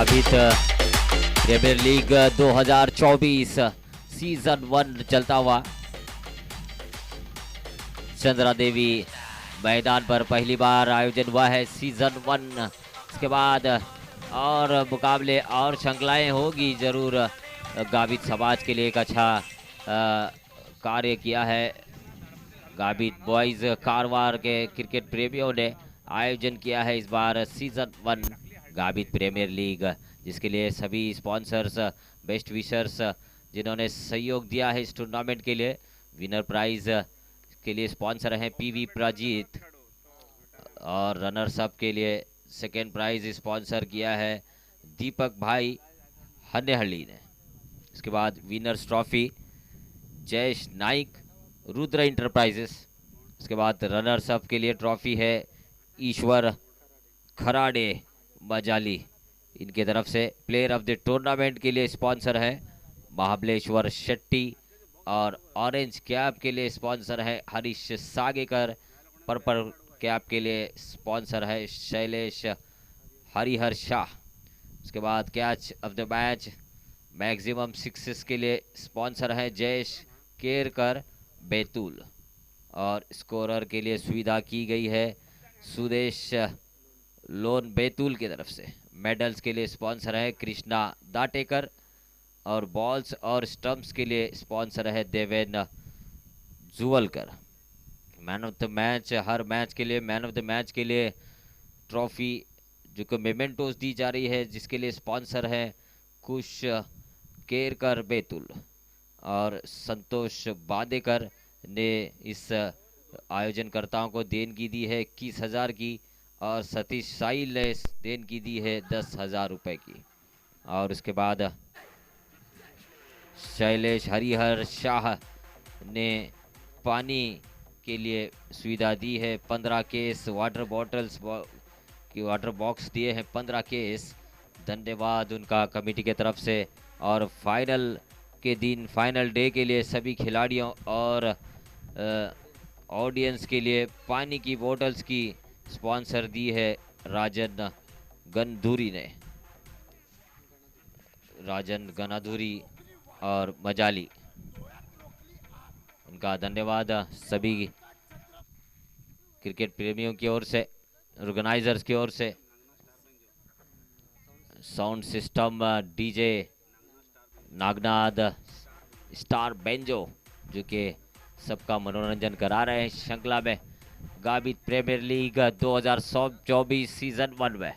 Gavit premiere league 2024 season 1 चलता हुआ। चंद्रा देवी मैदान पर पहली बार आयोजन हुआ है सीजन 1। इसके बाद और मुकाबले और श्रृंखलाएं होगी जरूर। गावित समाज के लिए एक अच्छा कार्य किया है। गावित बॉयज कारवार के क्रिकेट प्रेमियों ने आयोजन किया है इस बार सीजन 1 गावित प्रीमियर लीग, जिसके लिए सभी स्पॉन्सर्स, बेस्ट विशर्स जिन्होंने सहयोग दिया है इस टूर्नामेंट के लिए। विनर प्राइज के लिए स्पॉन्सर हैं पीवी प्राजीत, और रनर्स अप के लिए सेकेंड प्राइज स्पॉन्सर किया है दीपक भाई हन्नेहल्ली ने। इसके बाद winners trophy Jayesh Naik Rudra enterprises. इसके बाद रनर्स अप के लिए ट्रॉफी है ईश्वर खराड़े मजाली, इनके तरफ से। प्लेयर ऑफ द टूर्नामेंट के लिए स्पॉन्सर है महाबलेश्वर शेट्टी, और ऑरेंज कैप के लिए स्पॉन्सर है हरीश सागेकर। पर्पल कैप के लिए स्पॉन्सर है शैलेश हरिहर शाह। उसके बाद catch of the match maximum sixes के लिए स्पॉन्सर है जयेश केरकर बैतूल, और स्कोरर के लिए सुविधा की गई है सुदेश लोन बैतूल की तरफ से। मेडल्स के लिए स्पॉन्सर है कृष्णा दाटेकर, और बॉल्स और स्टंप्स के लिए स्पॉन्सर है Deven Juwalkar. Man of the match, हर मैच के लिए मैन ऑफ द मैच के लिए ट्रॉफी जो कि मेमेंटोस दी जा रही है, जिसके लिए स्पॉन्सर है कुश केरकर बैतूल, और संतोष बादेकर ने इस आयोजनकर्ताओं को देनगी दी है 21,000 की, और सतीश साइल ने देनगी दी है 10,000 रुपए की। और उसके बाद शैलेश हरिहर शाह ने पानी के लिए सुविधा दी है 15 केस, वाटर बॉटल्स की वाटर बॉक्स दिए हैं 15 केस। धन्यवाद उनका कमेटी के तरफ से। और फाइनल के दिन, फाइनल डे के लिए सभी खिलाड़ियों और ऑडियंस के लिए पानी की बोतल्स की स्पॉन्सर दी है राजन गनधुरी ने, राजन गनाधुरी और मजाली। उनका धन्यवाद सभी क्रिकेट प्रेमियों की ओर से, ऑर्गेनाइजर्स की ओर से। Sound system DJ Nagnad star banjo जो कि सबका मनोरंजन करा रहे हैं श्रृंखला में गावित प्रीमियर लीग 2024 सीजन 1 में।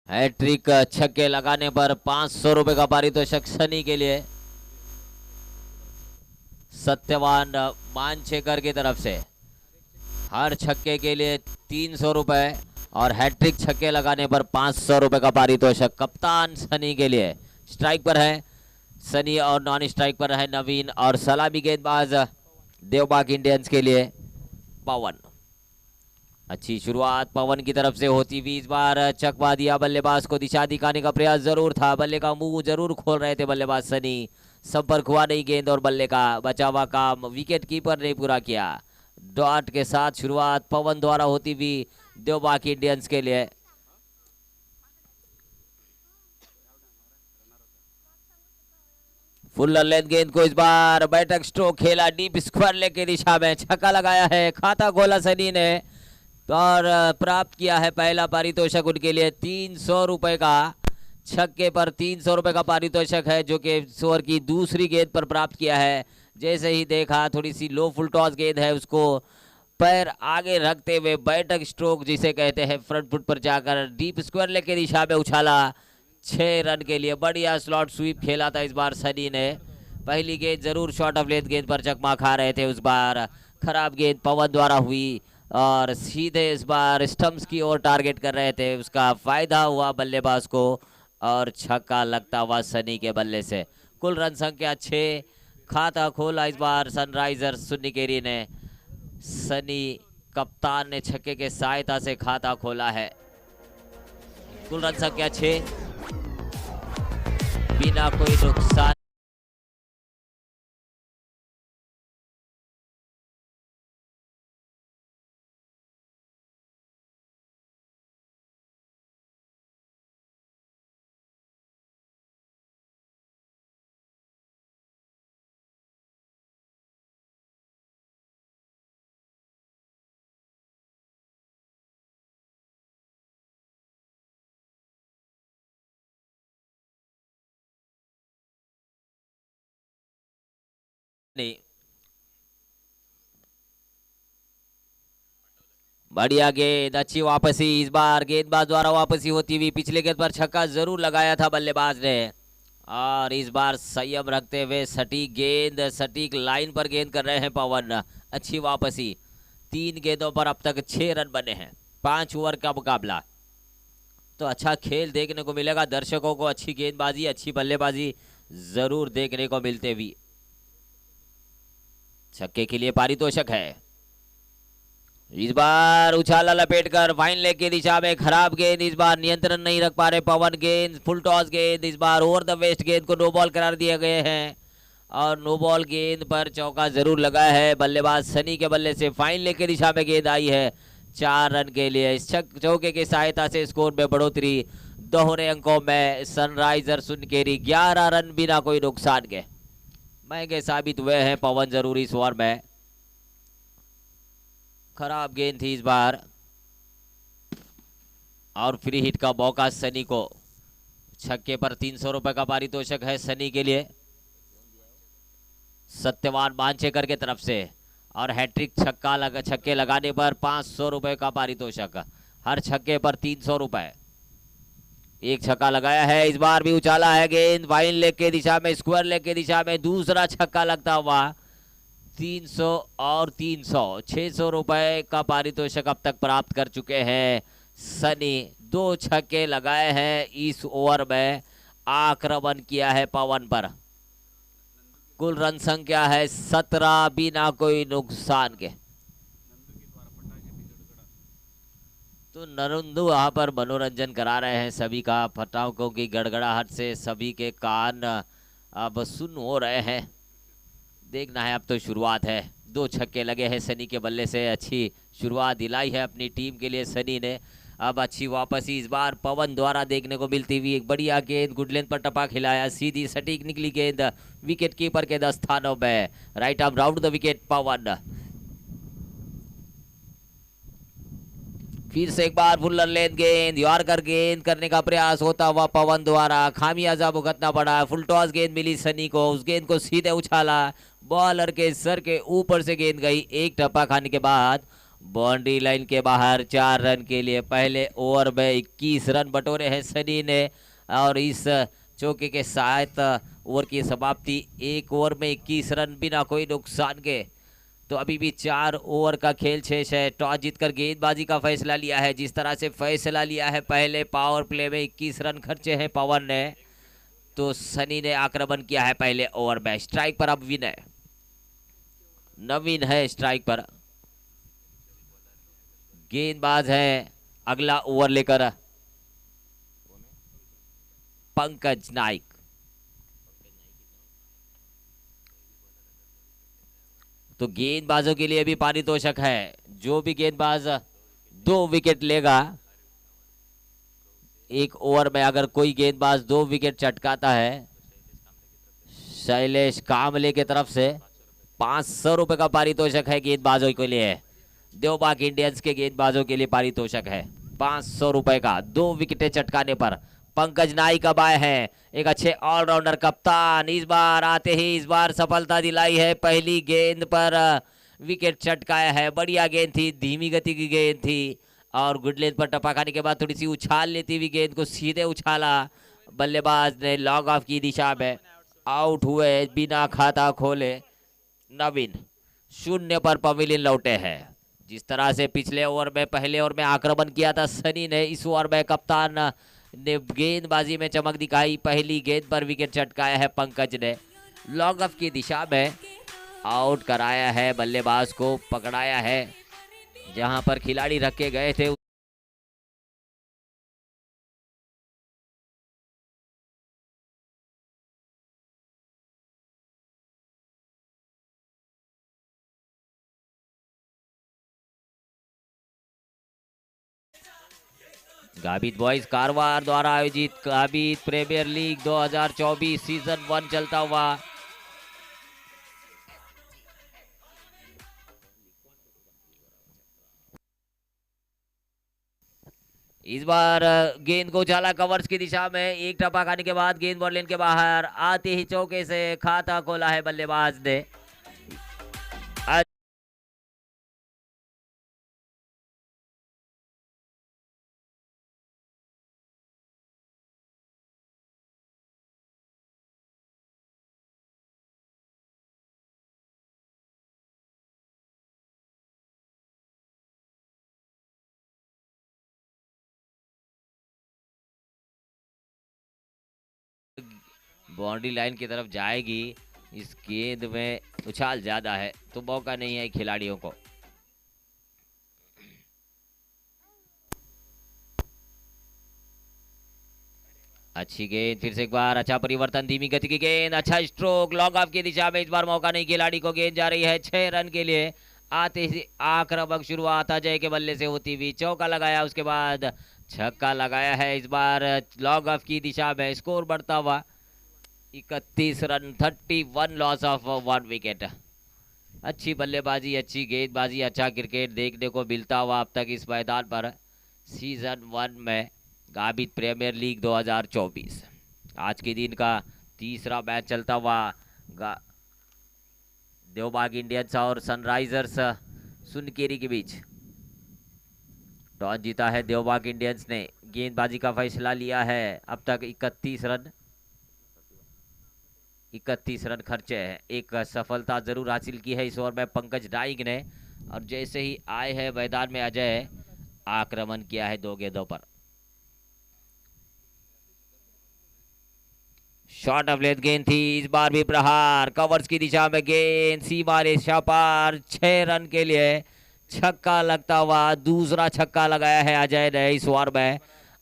हैट्रिक छक्के लगाने पर 500 रुपए का पारितोषिक सनी के लिए सत्यवान मानछेकर की तरफ से। हर छक्के के लिए 300 रुपए, और हैट्रिक छक्के लगाने पर 500 रुपए का पारितोषिक कप्तान सनी के लिए। स्ट्राइक पर है सनी और नॉन स्ट्राइक पर है नवीन, और सलामी गेंदबाज देवबाग इंडियंस के लिए पवन। अच्छी शुरुआत पवन की तरफ से होती हुई इस बार चकवा दिया। बल्लेबाज को दिशा दिखाने का प्रयास जरूर था, बल्ले का मुंह जरूर खोल रहे थे बल्लेबाज सनी। संपर्क हुआ नहीं गेंद, और बल्ले का बचावा काम विकेट कीपर ने पूरा किया। डॉट के साथ शुरुआत पवन द्वारा होती हुई देवबाग इंडियंस के लिए। फुल लेंथ गेंद को इस बार बैठक स्ट्रोक खेला डीप स्क्वायर लेग की दिशा में, छक्का लगाया है, खाता खोला सनी ने, और प्राप्त किया है पहला पारितोषिक उनके लिए 300 रुपए का। छक्के पर 300 रुपए का पारितोषिक है, जो कि ओवर की दूसरी गेंद पर प्राप्त किया है, जैसे ही देखा थोड़ी सी लो फुल टॉस गेंद है, उसको पैर आगे रखते हुए बैठक स्ट्रोक जिसे कहते हैं फ्रंट फुट पर जाकर डीप स्क्वायर लेग की दिशा में उछाला। 6 रन के लिए बढ़िया स्लॉट स्वीप खेला था इस बार सनी ने। पहली गेंद जरूर शॉर्ट ऑफ लेंथ गेंद पर चकमा खा रहे थे, उस बार खराब गेंद पवन द्वारा हुई और सीधे इस बार स्टंप्स की ओर टारगेट कर रहे थे, उसका फायदा हुआ बल्लेबाज को और छक्का लगता हुआ सनी के बल्ले से। कुल रन संख्या 6। खाता खोला इस बार सनराइजर्स सुन्नीकेरी ने। सनी कप्तान ने छक्के के सहायता से खाता खोला है। कुल रन संख्या 6, बिना कोई नुकसान। नहीं, बढ़िया गेंद, अच्छी वापसी इस बार गेंदबाज द्वारा वापसी होती हुई। पिछले गेंद पर छक्का जरूर लगाया था बल्लेबाज ने और इस बार संयम रखते हुए सटीक गेंद, सटीक लाइन पर गेंद कर रहे हैं पवन। अच्छी वापसी। 3 गेंदों पर अब तक 6 रन बने हैं। 5 ओवर का मुकाबला, तो अच्छा खेल देखने को मिलेगा दर्शकों को। अच्छी गेंदबाजी, अच्छी बल्लेबाजी जरूर देखने को मिलते हुई। छक्के के लिए पारितोषिक है। इस बार उछाला लपेटकर फाइन लेग की दिशा में खराब गेंद, इस बार नियंत्रण नहीं रख पा रहे पवन। गेंद फुल टॉस गेंद, इस बार ओवर द वेस्ट गेंद को नो बॉल करार दिए गए हैं और नो बॉल गेंद पर चौका जरूर लगा है बल्लेबाज सनी के बल्ले से। फाइन लेग की दिशा में गेंद आई है 4 रन के लिए। इस चौके की सहायता से स्कोर में बढ़ोतरी। दोहरे अंकों में सनराइजर सुनकेरी 11 रन बिना कोई नुकसान के महंगे साबित हुए हैं पवन जरूरी इस ओवर में। खराब गेंद थी इस बार और फ्री हिट का मौका सनी को। छक्के पर 300 रुपए का पारितोषिक है सनी के लिए सत्यवान मानचेकर के तरफ से और हैट्रिक छक्के लगाने पर 500 रुपए का पारितोषिक। हर छक्के पर 300 रुपए। एक छक्का लगाया है, इस बार भी उछाला है गेंद वाइन लेग के दिशा में, स्क्वायर लेग के दिशा में। दूसरा छक्का लगता हुआ 300 और 300, 600 रुपए का पारितोषिक अब तक प्राप्त कर चुके हैं सनी। 2 छक्के लगाए हैं इस ओवर में, आक्रमण किया है पवन पर। कुल रन संख्या है 17 बिना कोई नुकसान के। तो नरुंदु वहां पर मनोरंजन करा रहे हैं सभी का। पटाखों की गड़गड़ाहट से सभी के कान अब सुन हो रहे हैं। देखना है, अब तो शुरुआत है। 2 छक्के लगे हैं सनी के बल्ले से। अच्छी शुरुआत दिलाई है अपनी टीम के लिए सनी ने। अब अच्छी वापसी इस बार पवन द्वारा देखने को मिलती हुई। एक बढ़िया गेंद गुड लेंथ पर टपा खिलाया, सीधी सटीक निकली गेंद विकेट कीपर के 10 स्थानों में। Right arm round the wicket Pawan. फिर से एक बार फुल्लर लेंथ गेंद, यॉर्कर गेंद करने का प्रयास होता हुआ पवन द्वारा। खामियाजा भुगतना पड़ा। फुल टॉस गेंद मिली सनी को, उस गेंद को सीधे उछाला, बॉलर के सर के ऊपर से गेंद गई। एक टप्पा खाने के बाद बाउंड्री लाइन के बाहर 4 रन के लिए। पहले ओवर में 21 रन बटोरे हैं सनी ने और इस चौके के साथ ओवर की समाप्ति। 1 ओवर में 21 रन बिना कोई नुकसान के। तो अभी भी 4 ओवर का खेल शेष है। टॉस जीतकर गेंदबाजी का फैसला लिया है। जिस तरह से फैसला लिया है पहले पावर प्ले में 21 रन खर्चे हैं पवन ने, तो सनी ने आक्रमण किया है पहले ओवर में। स्ट्राइक पर अब विनय नवीन है। स्ट्राइक पर गेंदबाज है अगला ओवर लेकर पंकज नाइक। तो गेंदबाजों के लिए भी पारितोषिक है। जो भी गेंदबाज 2 विकेट लेगा, 1 ओवर में अगर कोई गेंदबाज 2 विकेट चटकाता है, शैलेश कामले की तरफ से 500 रुपए का पारितोषिक है गेंदबाजों के लिए। देवबाग इंडियंस के गेंदबाजों के लिए पारितोषिक है 500 रुपए का। 2 विकेटें चटकाने पर पंकज नाइक अब आए हैं, एक अच्छे ऑलराउंडर कप्तान। इस बार आते ही इस बार सफलता दिलाई है, पहली गेंद पर विकेट चटकाया है। बढ़िया गेंद थी, धीमी गति की गेंद थी और गुड लेंथ पर टपा खाने के बाद थोड़ी सी उछाल लेती हुई गेंद को सीधे उछाला। बल्लेबाज ने लॉन्ग ऑफ की दिशा में। आउट हुए बिना खाता खोले नवीन। 0 पर पवेलियन लौटे हैं। जिस तरह से पिछले ओवर में पहले ओवर में आक्रमण किया था सनी ने, इस ओवर में कप्तान ने गेंदबाजी में चमक दिखाई। पहली गेंद पर विकेट चटकाया है पंकज ने, लॉन्ग ऑफ की दिशा में आउट कराया है। बल्लेबाज को पकड़ाया है जहां पर खिलाड़ी रखे गए थे। गाबित बॉयज कारवार द्वारा आयोजित गाबित प्रीमियर लीग 2024 सीजन 1 चलता हुआ। इस बार गेंद को उछाला कवर्स की दिशा में, एक टप्पा खाने के बाद गेंद बॉल लेन के बाहर आते ही चौके से खाता खोला है बल्लेबाज ने। बाउंड्री लाइन की तरफ जाएगी, इस गेंद में उछाल ज्यादा है तो मौका नहीं है खिलाड़ियों को। अच्छी गेंद, फिर से एक बार अच्छा परिवर्तन, धीमी गति की गेंद, अच्छा स्ट्रोक लॉन्ग ऑफ की दिशा में। इस बार मौका नहीं, खिलाड़ी को गेंद जा रही है 6 रन के लिए। आते ही आक्रामक शुरुआत अजय के बल्ले से होती हुई, चौका लगाया, उसके बाद छक्का लगाया है। इस बार लॉन्ग ऑफ की दिशा में स्कोर बढ़ता हुआ 31 रन, 31 लॉस ऑफ 1 विकेट। अच्छी बल्लेबाजी, अच्छी गेंदबाजी, अच्छा क्रिकेट देखने को मिलता हुआ अब तक इस मैदान पर सीजन 1 में गाबित प्रीमियर लीग 2024। आज के दिन का तीसरा मैच चलता हुआ देवबाग इंडियंस और सनराइजर्स सुनकेरी के बीच। टॉस जीता है देवबाग इंडियंस ने, गेंदबाजी का फैसला लिया है। अब तक 31 रन खर्चे हैं। एक सफलता जरूर हासिल की है इस ओवर में पंकज नाइक ने, और जैसे ही आए हैं मैदान में अजय, आक्रमण किया है 2 गेंदों पर। शॉर्ट ऑफ लेंथ गेंद थी, इस बार भी प्रहार, कवर्स की दिशा में गेंद सीमा रेखा पार, 6 रन के लिए छक्का लगता हुआ। दूसरा छक्का लगाया है अजय ने इस ओवर में।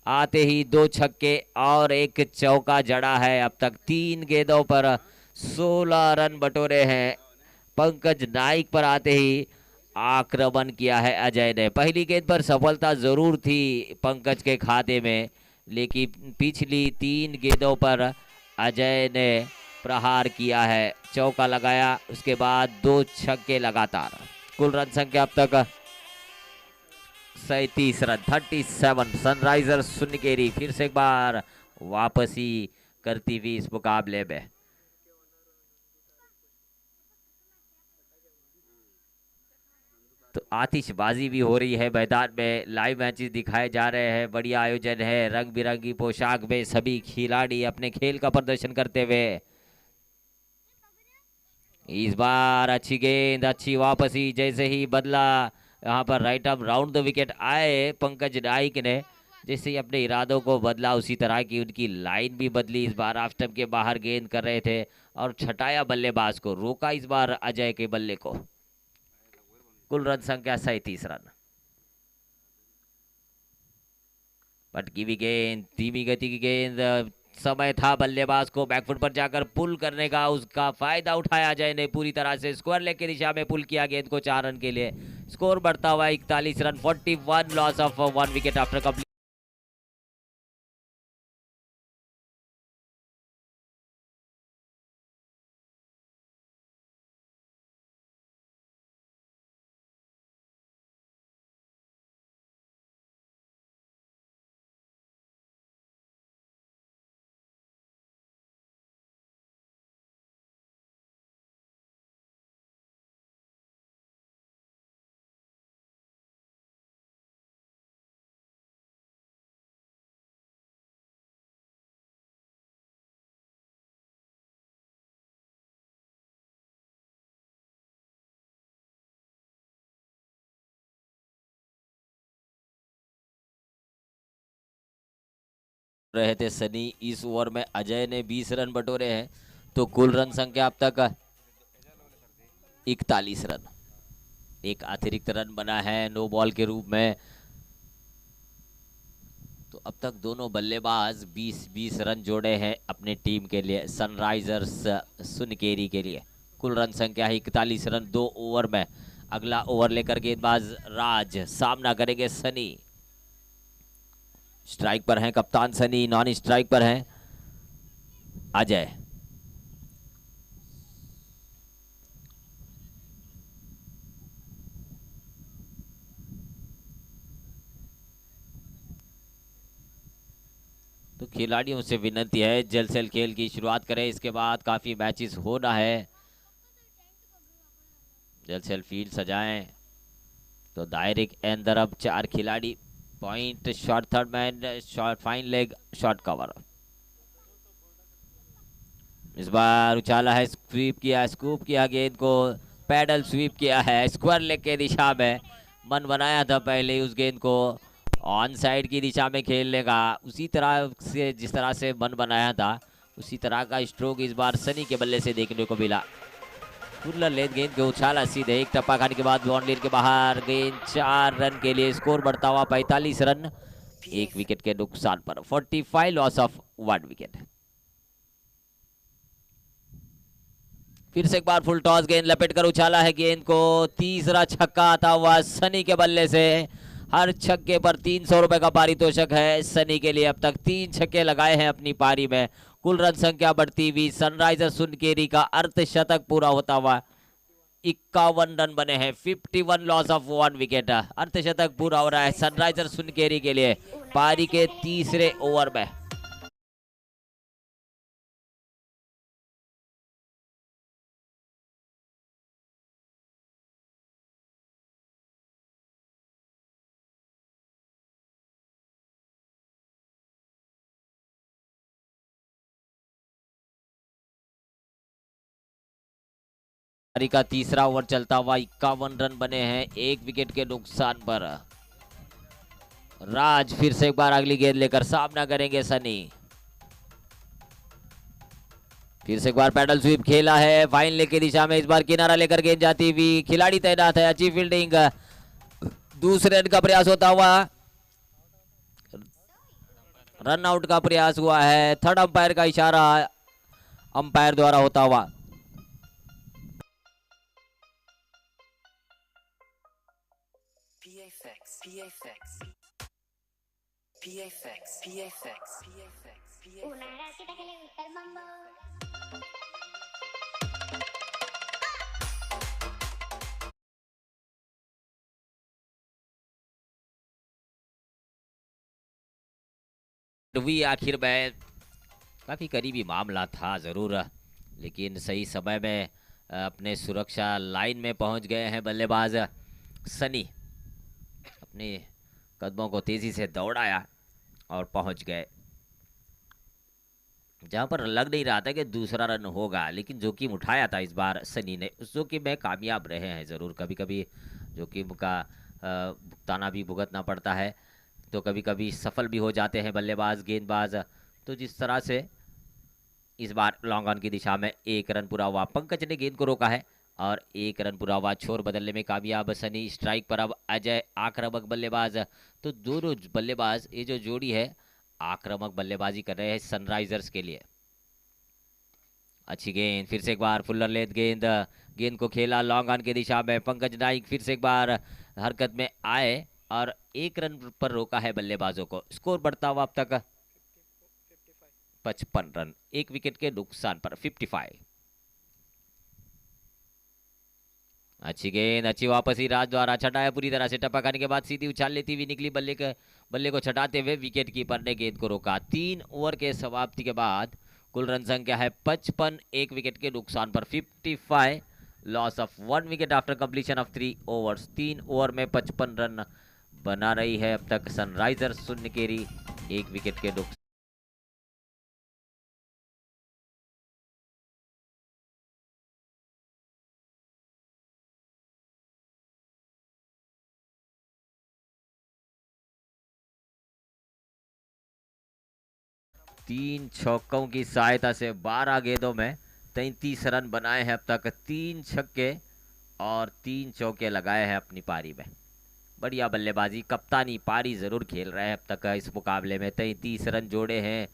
आते ही 2 छक्के और एक चौका जड़ा है। अब तक 3 गेंदों पर 16 रन बटोरे हैं। पंकज नाइक पर आते ही आक्रमण किया है अजय ने। पहली गेंद पर सफलता जरूर थी पंकज के खाते में, लेकिन पिछली 3 गेंदों पर अजय ने प्रहार किया है, चौका लगाया, उसके बाद 2 छक्के लगातार। कुल रन संख्या अब तक 37 रन, 37। सनराइजर्स सुनकेरी फिर से एक बार वापसी करती हुई इस मुकाबले में। तो आतिशबाजी भी हो रही है मैदान में, लाइव मैचेस दिखाए जा रहे हैं, बढ़िया आयोजन है, रंग बिरंगी पोशाक में सभी खिलाड़ी अपने खेल का प्रदर्शन करते हुए। इस बार अच्छी गेंद, अच्छी वापसी, जैसे ही बदला यहाँ पर right up round the wicket आए पंकज नाइक ने, जैसे ही अपने इरादों को बदला उसी तरह की उनकी लाइन भी बदली। इस बार ऑफ स्टंप के बाहर गेंद कर रहे थे और छटाया बल्लेबाज को, रोका इस बार अजय के बल्ले को। कुल रन संख्या 37 रन। पटकी हुई गेंद, धीमी गति की गेंद, समय था बल्लेबाज को बैकफुट पर जाकर पुल करने का, उसका फायदा उठाया अजय ने, पूरी तरह से स्क्वायर लेग की दिशा में पुल किया गेंद को 4 रन के लिए। स्कोर बढ़ता हुआ 41 run, 41 loss of 1 wicket after complete. रहे थे सनी। इस ओवर में अजय ने 20 रन बटोरे हैं, तो कुल रन संख्या अब तक 41 रन। एक अतिरिक्त रन बना है नो बॉल के रूप में। तो अब तक दोनों बल्लेबाज 20-20 रन जोड़े हैं अपनी टीम के लिए, सनराइजर्स सुनकेरी के लिए। कुल रन संख्या है 41 रन 2 ओवर में। अगला ओवर लेकर गेंदबाज राज सामना करेंगे सनी। स्ट्राइक पर हैं कप्तान सनी, नॉन स्ट्राइक पर हैं अजय। तो खिलाड़ियों से विनती है जल्द से जल्द खेल की शुरुआत करें, इसके बाद काफी मैचेस होना है। जल्द से जल्द फील्ड सजाएं। तो दायरे के अंदर अब 4 खिलाड़ी। Point shot, third man, shot, fine leg, shot cover. इस बार उछाला है, स्वीप किया, स्कूप किया, गेंद को पैडल स्वीप किया है स्क्वायर लेग के दिशा में। मन बनाया था पहले ही उस गेंद को ऑन साइड की दिशा में खेलने का, उसी तरह से जिस तरह से मन बनाया था उसी तरह का स्ट्रोक इस बार सनी के बल्ले से देखने को मिला। फुल्लर लेद गेंद को उछाला सीधे, एक टप्पा खाने के बाद बाउंड्री के बाहर। गेंद 4 रन के लिए, स्कोर बढ़ता हुआ 45 रन, 1 विकेट के नुकसान पर। 45 लॉस ऑफ 1 विकेट। फिर से एक बार फुल टॉस, गेंद लपेट कर उछाला है गेंद को, तीसरा छक्का आता हुआ सनी के बल्ले से। हर छक्के पर 300 रुपए का पारितोषिक है सनी के लिए। अब तक 3 छक्के लगाए हैं अपनी पारी में। कुल रन संख्या बढ़ती हुई, सनराइजर्स सुनकेरी का अर्धशतक पूरा होता हुआ 51 रन बने हैं। 51 लॉस ऑफ 1 विकेट। अर्धशतक पूरा हो रहा है सनराइजर्स सुनकेरी के लिए पारी के तीसरे ओवर में। पारी का तीसरा ओवर चलता हुआ 51 रन बने हैं 1 विकेट के नुकसान पर। राज फिर से एक बार अगली गेंद लेकर सामना करेंगे सनी। फिर से एक बार पैडल स्वीप खेला है फाइन लेग की दिशा में, इस बार किनारा लेकर गेंद जाती हुई, खिलाड़ी तैनात है, अच्छी फील्डिंग। दूसरे रन का प्रयास होता हुआ, रन आउट का प्रयास हुआ है। थर्ड अंपायर का इशारा अंपायर द्वारा होता हुआ। भी आखिर में काफी करीबी मामला था जरूर, लेकिन सही समय में अपने सुरक्षा लाइन में पहुंच गए हैं बल्लेबाज सनी। अपने कदमों को तेजी से दौड़ाया और पहुंच गए जहां पर लग नहीं रहा था कि दूसरा रन होगा, लेकिन जोखिम उठाया था इस बार सनी ने। उस जोखिम में कामयाब रहे हैं जरूर। कभी कभी जोखिम का भुगताना भी भुगतना पड़ता है, तो कभी कभी सफल भी हो जाते हैं बल्लेबाज गेंदबाज। तो जिस तरह से इस बार लॉन्ग ऑन की दिशा में 1 रन पूरा हुआ, पंकज ने गेंद को रोका है और 1 रन पूरा हुआ, छोर बदलने में कामयाब सनी। स्ट्राइक पर अब अजय आक्रामक बल्लेबाज। तो दोनों बल्लेबाज, ये जो जोड़ी है, आक्रामक बल्लेबाजी कर रहे हैं सनराइजर्स के लिए। अच्छी गेंद, फिर से एक बार फुल्लर लेंथ गेंद, गेंद को खेला लॉन्ग ऑन की दिशा में। पंकज नाइक फिर से एक बार हरकत में आए और 1 रन पर रोका है बल्लेबाजों को। स्कोर बढ़ता हुआ अब तक 55 रन, 1 विकेट के नुकसान पर। 55। अच्छी गेंद, अच्छी वापसी राज द्वारा, छटाया पूरी तरह से, टप्पा खाने के बाद सीधी उछाल लेती हुई निकली बल्ले को छटाते हुए विकेट कीपर ने गेंद को रोका। 3 ओवर के समाप्ति के बाद कुल रन संख्या है 55, 1 विकेट के नुकसान पर। 55 loss of 1 wicket after completion of 3 overs. 3 over में 55 रन बना रही है अब तक सनराइजर्स सुनकेरी, 1 विकेट के नुकसान। 3 छक्कों की सहायता से 12 गेंदों में 33 रन बनाए हैं अब तक। 3 छक्के और 3 चौके लगाए हैं अपनी पारी में। बढ़िया बल्लेबाजी, कप्तानी पारी जरूर खेल रहे हैं अब तक इस मुकाबले में। 33 रन जोड़े हैं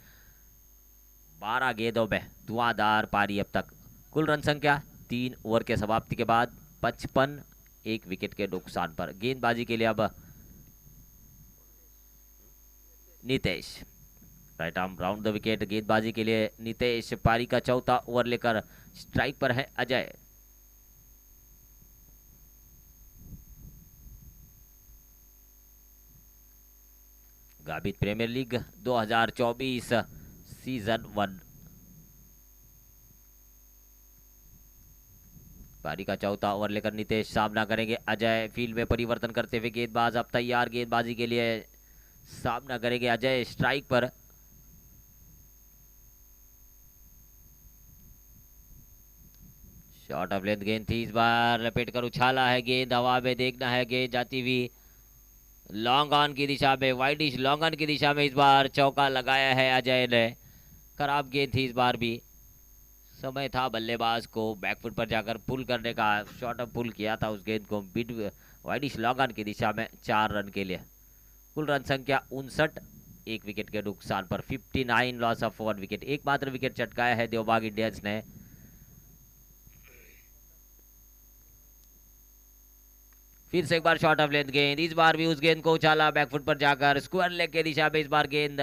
12 गेंदों में, धुआंधार पारी अब तक। कुल रन संख्या 3 ओवर के समाप्ति के बाद 55, 1 विकेट के नुकसान पर। गेंदबाजी के लिए अब Nitesh, right arm round the wicket. गेंदबाजी के लिए नितेश, पारी का चौथा ओवर लेकर स्ट्राइक पर है Ajay. Gavit premiere league 2024 season 1, पारी का चौथा ओवर लेकर नितेश, सामना करेंगे अजय। फील्ड में परिवर्तन करते हुए गेंदबाज अब तैयार, गेंदबाजी के लिए सामना करेंगे अजय स्ट्राइक पर। शॉर्ट ऑफ लेंथ गेंद थी, इस बार लपेट कर उछाला है गेंद हवा में। देखना है गेंद जाती हुई लॉन्ग ऑन की दिशा में, वाइडिश लॉन्ग ऑन की दिशा में। इस बार चौका लगाया है अजय ने। खराब गेंद थी इस बार भी, समय था बल्लेबाज को बैकफुट पर जाकर पुल करने का। शॉर्ट ऑफ पुल किया था उस गेंद को मिड वाइडिश लॉन्ग ऑन की दिशा में 4 रन के लिए। कुल रन संख्या 59, 1 विकेट के नुकसान पर। 59 लॉस ऑफ 1 विकेट। एकमात्र विकेट चटकाया है देवबाग इंडियंस ने। फिर से एक बार शॉर्ट ऑफ लेंथ गेंद, इस बार भी उस गेंद को उछाला बैकफुट पर जाकर स्क्वायर लेग के दिशा में। इस बार गेंद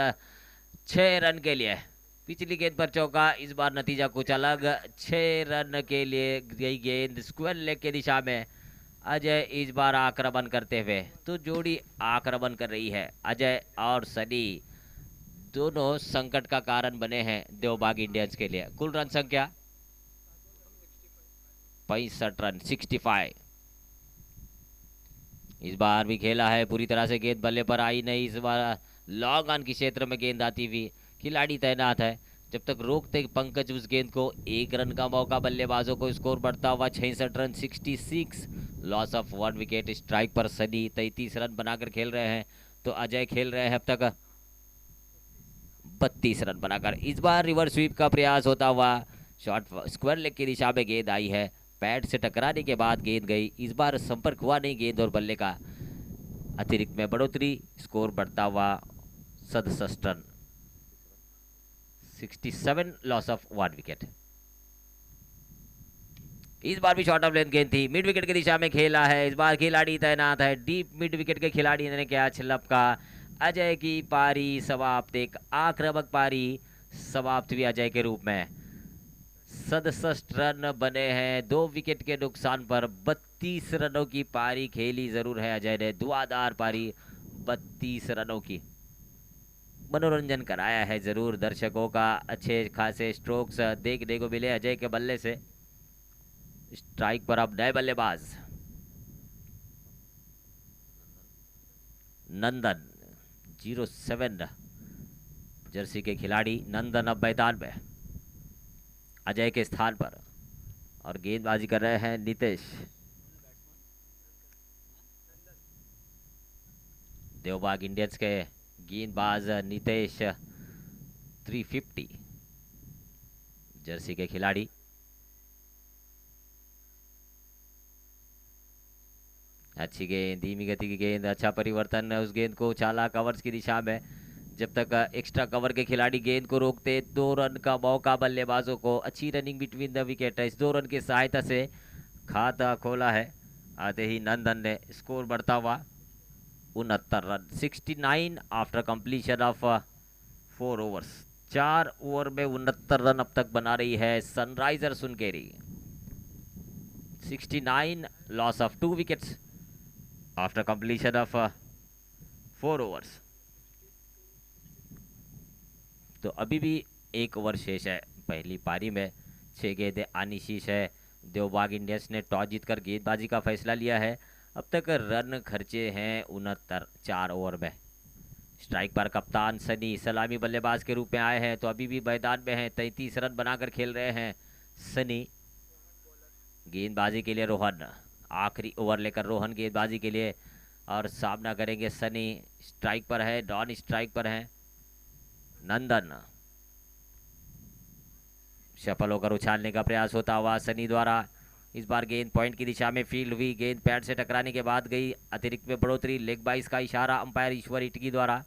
6 रन के लिए। पिछली गेंद पर चौका, इस बार नतीजा कुछ अलग। 6 रन के लिए गई गेंद स्क्वायर लेग के दिशा में। अजय इस बार आक्रमण करते हुए, तो जोड़ी आक्रमण कर रही है। अजय और सनी दोनों संकट का कारण बने हैं देवबाग इंडियंस के लिए। कुल रन संख्या 65 रन, 65। इस बार भी खेला है पूरी तरह से, गेंद बल्ले पर आई नहीं। इस बार लॉन्ग ऑन के क्षेत्र में गेंद आती हुई, खिलाड़ी तैनात है। जब तक रोकते पंकज उस गेंद को, 1 रन का मौका बल्लेबाजों को। स्कोर बढ़ता हुआ 66 run, 66 loss of 1 wicket. Strike पर सनी 33 रन बनाकर खेल रहे हैं, तो अजय खेल रहे हैं अब तक 32 रन बनाकर। इस बार रिवर्स स्वीप का प्रयास होता हुआ, शॉर्ट स्क्वायर लेग की दिशा में गेंद आई है। पैड से टकराने के बाद गेंद गई, इस बार संपर्क हुआ नहीं गेंद और बल्ले का। अतिरिक्त में बढ़ोतरी, स्कोर बढ़ता हुआ 67 रन, 67 लॉस ऑफ 1 विकेट। इस बार भी शॉर्ट ऑफ लेंथ गेंद थी, मिड विकेट की दिशा में खेला है। इस बार खिलाड़ी तैनात है, डीप मिड विकेट के खिलाड़ी ने कैच लपका। अजय की पारी समाप्त, एक आक्रामक पारी समाप्त हुई अजय के रूप में। 67 रन बने हैं 2 विकेट के नुकसान पर। 32 रनों की पारी खेली जरूर है अजय ने, धुआंधार पारी 32 रनों की। मनोरंजन कराया है जरूर दर्शकों का, अच्छे खासे स्ट्रोक्स देखने को मिले अजय के बल्ले से। स्ट्राइक पर अब नए बल्लेबाज नंदन, 07 जर्सी के खिलाड़ी नंदन अब मैदान में अजय के स्थान पर, और गेंदबाजी कर रहे हैं नितेश। देवबाग इंडियंस के गेंदबाज नितेश, 350 जर्सी के खिलाड़ी। अच्छी गेंद, धीमी गति की गेंद, अच्छा परिवर्तन, उस गेंद को उछाला कवर्स की दिशा में। जब तक एक्स्ट्रा कवर के खिलाड़ी गेंद को रोकते, 2 रन का मौका बल्लेबाजों को। अच्छी रनिंग बिटवीन द विकेट है, इस 2 रन की सहायता से खाता खोला है आते ही नंदन ने। स्कोर बढ़ता हुआ 69 run, 69 after completion of 4 overs. 4 over में 69 रन अब तक बना रही है Sunrisers Sunkeri. 69 loss of 2 wickets after completion of 4 overs. तो अभी भी 1 ओवर शेष है पहली पारी में। 6 गेंदें आनी शेष है। देवबाग इंडियंस ने टॉस जीतकर गेंदबाजी का फैसला लिया है। अब तक रन खर्चे हैं 69 4 ओवर में। स्ट्राइक पर कप्तान सनी सलामी बल्लेबाज के रूप में आए हैं, तो अभी भी मैदान में हैं। 33 रन बनाकर खेल रहे हैं सनी। गेंदबाजी के लिए रोहन, आखिरी ओवर लेकर रोहन गेंदबाजी के लिए, और सामना करेंगे सनी। स्ट्राइक पर है, नॉन स्ट्राइक पर है नंदन। सफल होकर उछालने का प्रयास होता हुआ सनी द्वारा। इस बार गेंद पॉइंट की दिशा में फील्ड हुई, गेंद पैड से टकराने के बाद गई अतिरिक्त में बढ़ोतरी, लेग बाइस का इशारा अंपायर ईश्वर इटकी द्वारा।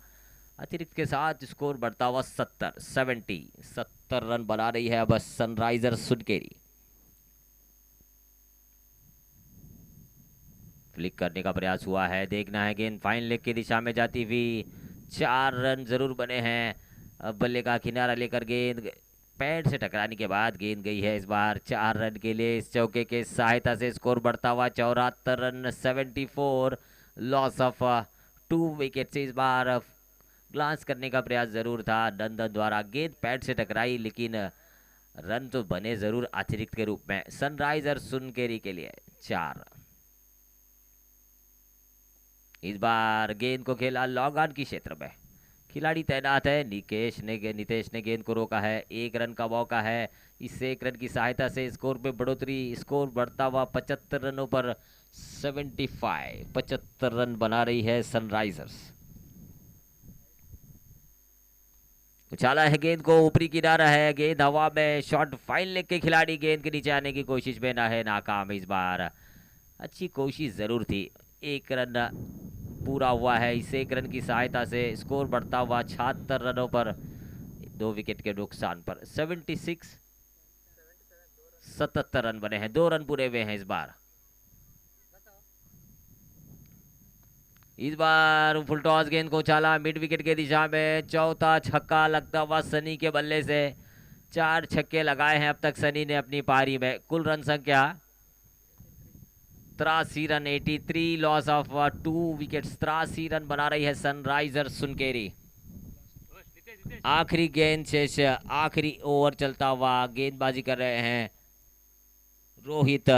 अतिरिक्त के साथ स्कोर बढ़ता हुआ 70 रन बना रही है अब सनराइजर्स सुनकेरी। फ्लिक करने का प्रयास हुआ है, देखना है गेंद फाइन लेग की दिशा में जाती हुई। 4 रन जरूर बने हैं। अब बल्ले का किनारा लेकर गेंद पैड से टकराने के बाद गेंद गई है इस बार 4 रन के लिए। इस चौके के सहायता से स्कोर बढ़ता हुआ 74 रन 74। लॉस ऑफ 2 विकेट से इस बार ग्लांस करने का प्रयास जरूर था नंदन द्वारा। गेंद पैड से टकराई लेकिन रन तो बने जरूर अतिरिक्त के रूप में सनराइजर्स सुनकेरी के लिए 4। इस बार गेंद को खेला लॉन्ग ऑन की क्षेत्र में, खिलाड़ी तैनात है। नितेश ने गेंद को रोका है। 1 रन का मौका है। इस 1 रन की सहायता से स्कोर पे बढ़ोतरी, स्कोर बढ़ता हुआ 75 रनों पर 75 रन बना रही है सनराइजर्स। उछाला है गेंद को, ऊपरी किनारा है, गेंद हवा में, शॉट फाइन लेग के खिलाड़ी गेंद के नीचे आने की कोशिश में ना है नाकाम। इस बार अच्छी कोशिश जरूर थी। 1 रन पूरा हुआ है। इस 1 रन की सहायता से स्कोर बढ़ता हुआ 76 रनों पर, 2 विकेट के नुकसान पर 77 रन बने हैं। 2 रन पूरे हुए हैं इस बार। इस बार फुल टॉस गेंद को उछाला मिड विकेट की दिशा में, चौथा छक्का लगता हुआ सनी के बल्ले से। 4 छक्के लगाए हैं अब तक सनी ने अपनी पारी में। कुल रन संख्या 83 run 83, loss of 2 wicket. 83 run बना रही है सनराइजर्स सुनकेरी। आखिरी गेंद शेष, आखिरी ओवर चलता हुआ, गेंदबाजी कर रहे हैं रोहित।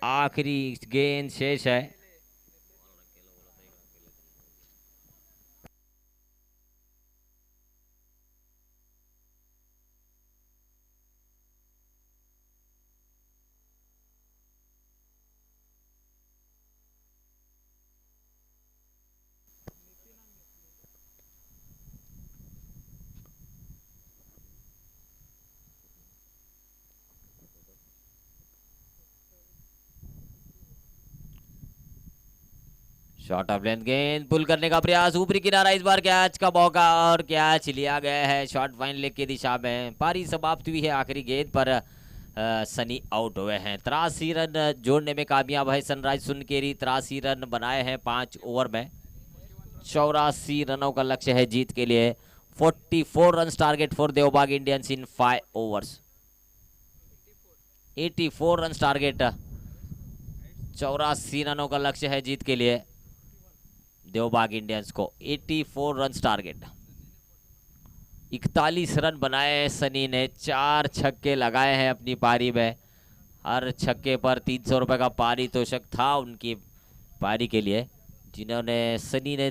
आखिरी गेंद शेष है। शॉर्ट ऑफ लेंथ गेंद पुल करने का प्रयास, ऊपरी किनारा, इस बार कैच का मौका और कैच लिया गया है शॉर्ट फाइन लेग की दिशा में। पारी समाप्त हुई है आखिरी गेंद पर। सनी आउट हुए हैं। 83 रन जोड़ने में कामयाब है सनराइज सुनकेरी। 83 रन बनाए हैं 5 ओवर में। 84 रनों का लक्ष्य है जीत के लिए। 44 run target for Devbag Indians in 5 overs. 84 run target, 84 रनों का लक्ष्य है जीत के लिए देवबाग इंडियंस को। 84 रन टारगेट। 41 रन बनाए सनी ने। 4 छक्के लगाए हैं अपनी पारी में। हर छक्के पर 300 रुपए का पारितोषिक था उनकी पारी के लिए, जिन्होंने सनी ने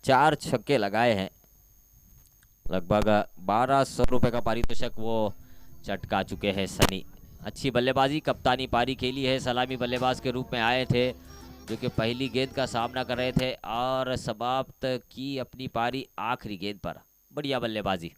4 छक्के लगाए हैं। लगभग 1200 रुपए का पारितोषिक वो चटका चुके हैं सनी। अच्छी बल्लेबाजी, कप्तानी पारी खेली है। सलामी बल्लेबाज के रूप में आए थे, जो कि पहली गेंद का सामना कर रहे थे और समाप्त की अपनी पारी आखिरी गेंद पर। बढ़िया बल्लेबाजी।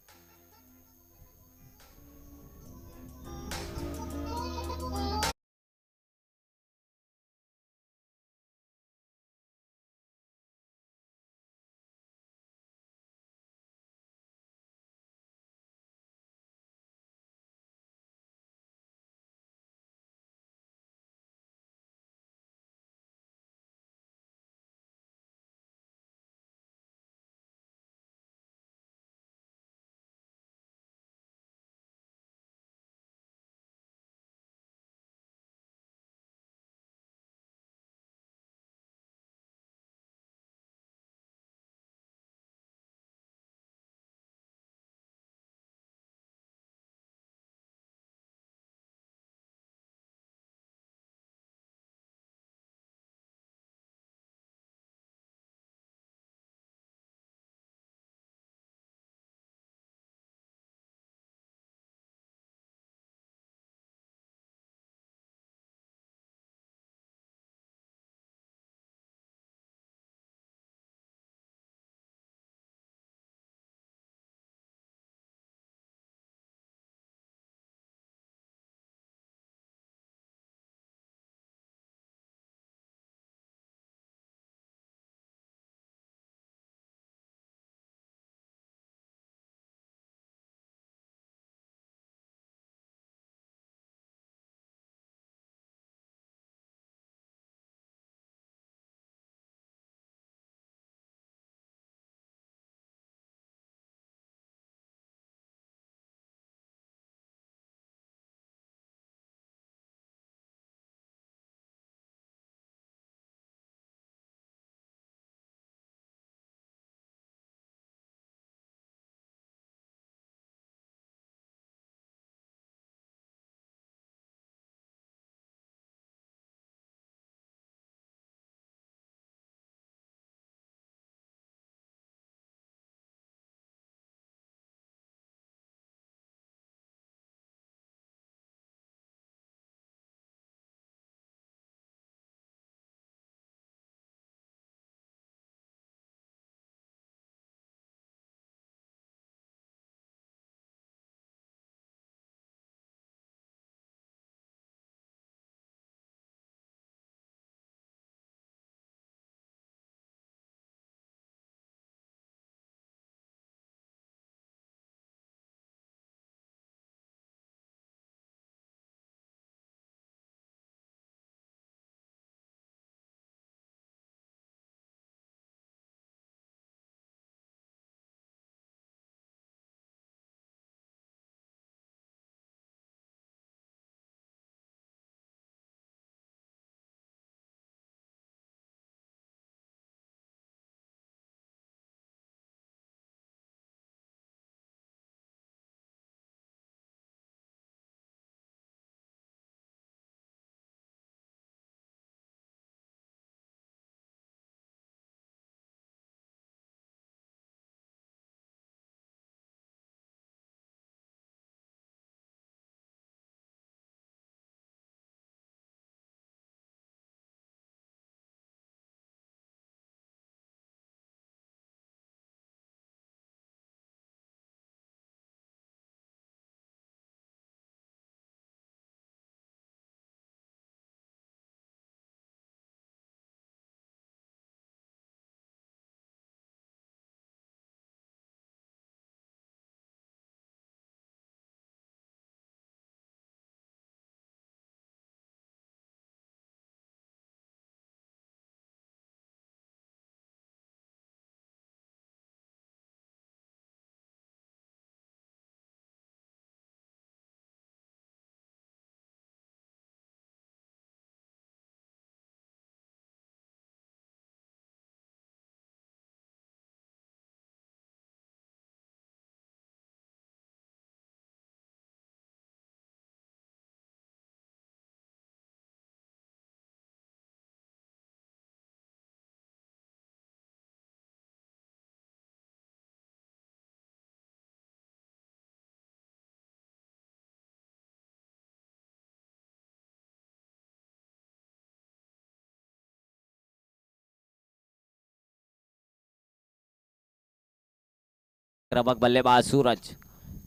आक्रामक बल्लेबाज सूरज,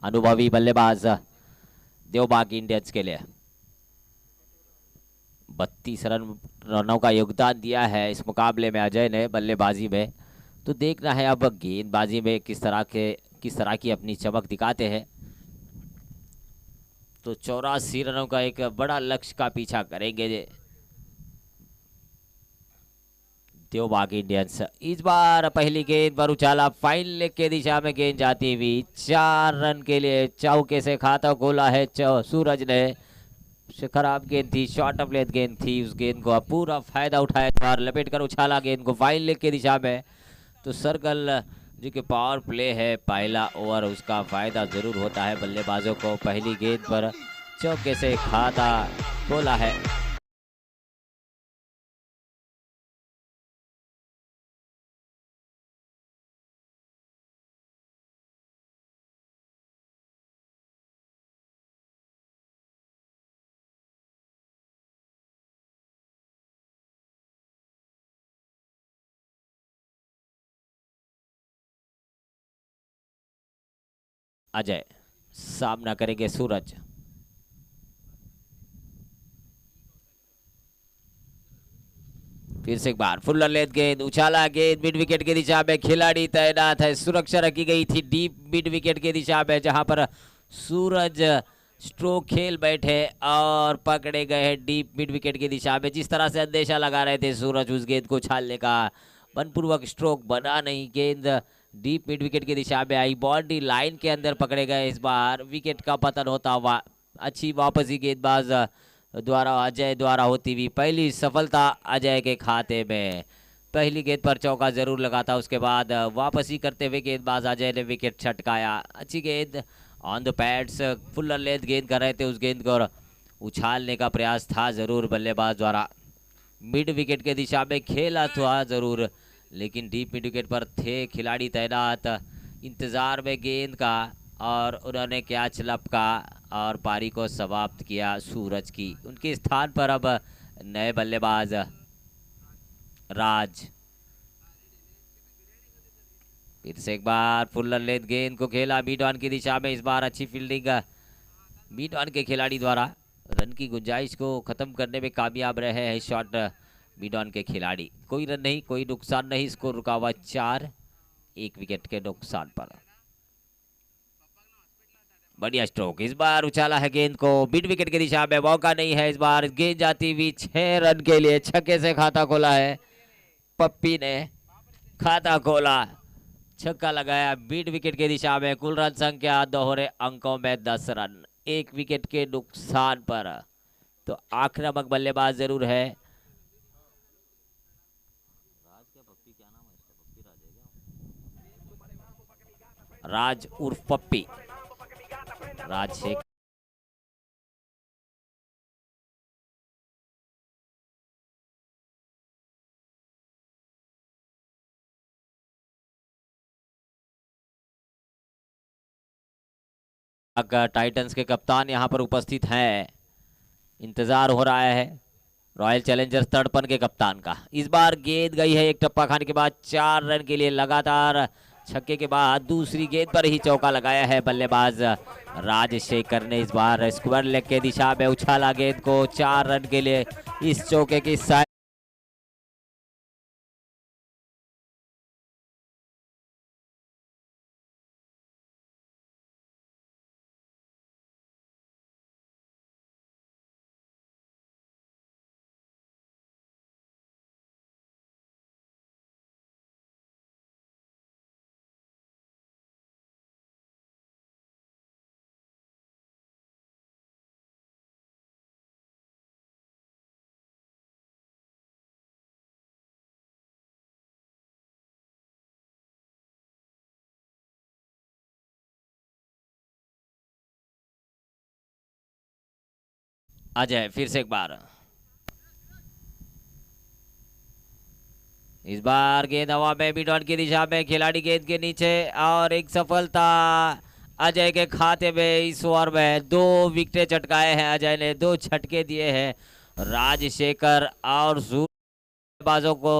अनुभवी बल्लेबाज देवबाग इंडियंस के लिए 32 रनों का योगदान दिया है इस मुकाबले में अजय ने बल्लेबाजी में। तो देखना है अब गेंदबाजी में किस तरह की अपनी चमक दिखाते हैं। तो 84 रनों का एक बड़ा लक्ष्य का पीछा करेंगे देवबाग इंडियंस। इस बार पहली गेंद पर उछाला, फाइन लेग के दिशा में गेंद जाती हुई 4 रन के लिए चौके से खाता खोला है सूरज ने। खराब गेंद थी, शॉर्ट ऑफ लेंथ गेंद थी, उस गेंद को पूरा फायदा उठाया, बार लपेट कर उछाला गेंद को फाइन लेग के दिशा में। तो सर्कल जो कि पावर प्ले है पहला ओवर, उसका फायदा जरूर होता है बल्लेबाजों को। पहली गेंद पर चौके से खाता खोला है। अजय सामना करेंगे सूरज। फिर से एक बार फुल लेंथ गेंद, उछाला गेंद मिड विकेट की दिशा में, खिलाड़ी तैनात है, सुरक्षा रखी गई थी डीप मिड विकेट की दिशा में, जहां पर सूरज स्ट्रोक खेल बैठे और पकड़े गए हैं डीप मिड विकेट की दिशा में। जिस तरह से अंदेशा लगा रहे थे सूरज उस गेंद को उछालने का, मनपूर्वक स्ट्रोक बना नहीं, गेंद डीप मिड विकेट की दिशा में आई, बाउंड्री लाइन के अंदर पकड़े गए। इस बार विकेट का पतन होता हुआ अच्छी वापसी गेंदबाज द्वारा अजय द्वारा होती हुई पहली सफलता अजय के खाते में। पहली गेंद पर चौका जरूर लगा था, उसके बाद वापसी करते हुए गेंदबाज अजय ने विकेट छटकाया। अच्छी गेंद on the pads, full length गेंद कर रहे थे, उस गेंद को उछालने का प्रयास था जरूर बल्लेबाज द्वारा। मिड विकेट के दिशा में खेला था जरूर, लेकिन डीप मिड विकेट पर थे खिलाड़ी तैनात इंतजार में गेंद का, और उन्होंने कैच लपका और पारी को समाप्त किया सूरज की। उनके स्थान पर अब नए बल्लेबाज राज। फिर से एक बार फुल लेंथ गेंद को खेला मिड ऑन की दिशा में, इस बार अच्छी फील्डिंग मिड ऑन के खिलाड़ी द्वारा। रन की गुंजाइश को खत्म करने में कामयाब रहे हैं शॉट मिड ऑन के खिलाड़ी। कोई रन नहीं, कोई नुकसान नहीं, स्कोर रुका हुआ 4, 1 विकेट के नुकसान पर। बढ़िया स्ट्रोक, इस बार उछाला है गेंद को मिड विकेट की दिशा में, मौका नहीं है, इस बार गेंद जाती हुई 6 रन के लिए छक्के से खाता खोला है पप्पी ने। खाता खोला, छक्का लगाया मिड विकेट की दिशा में, कुल रन संख्या दोहरे अंकों में 10 रन, 1 विकेट के नुकसान पर। तो आक्रामक बल्लेबाज जरूर है राज उर्फ पप्पी, राजशेखर। टाइटंस के कप्तान यहां पर उपस्थित हैं, इंतजार हो रहा है रॉयल चैलेंजर्स तड़पन के कप्तान का। इस बार गेंद गई है एक टप्पा खाने के बाद 4 रन के लिए, लगातार छक्के के बाद दूसरी गेंद पर ही चौका लगाया है बल्लेबाज राजशेखर ने। इस बार स्क्वायर लेग के दिशा में उछाला गेंद को 4 रन के लिए, इस चौके की साइड अजय। फिर से एक बार, इस बार गेंद हवा में मिड ऑन की दिशा में, खिलाड़ी गेंद के नीचे, और एक सफलता अजय के खाते में। इस ओवर में 2 विकेट चटकाए हैं अजय ने, 2 छटके दिए हैं राजशेखर और बल्लेबाजों को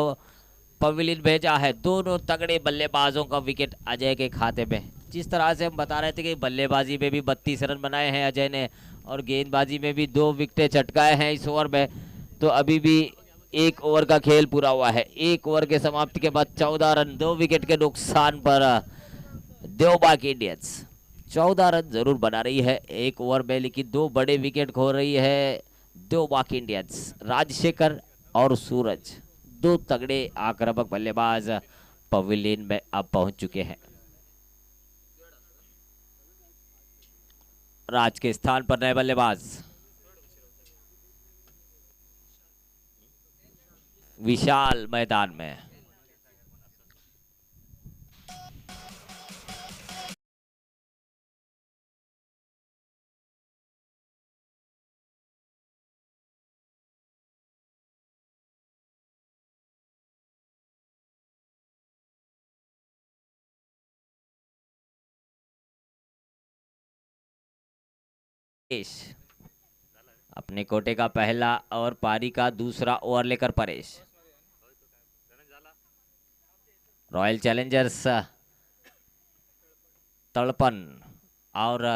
पवेलियन भेजा है। दोनों तगड़े बल्लेबाजों का विकेट अजय के खाते में, जिस तरह से हम बता रहे थे कि बल्लेबाजी में भी 32 रन बनाए हैं अजय ने और गेंदबाजी में भी 2 विकेटें चटकाए हैं इस ओवर में, तो अभी भी 1 ओवर का खेल पूरा हुआ है। 1 ओवर के समाप्ति के बाद 14 रन 2 विकेट के नुकसान पर देवबाग इंडियंस 14 रन जरूर बना रही है 1 ओवर में, लेकिन 2 बड़े विकेट खो रही है देवबाग इंडियंस। राजशेखर और सूरज 2 तगड़े आक्रामक बल्लेबाज पवेलियन में अब पहुंच चुके हैं। राज के स्थान पर नए बल्लेबाज विशाल मैदान में। अपने कोटे का पहला और पारी का दूसरा ओवर लेकर परेश। रॉयल चैलेंजर्स तड़पन और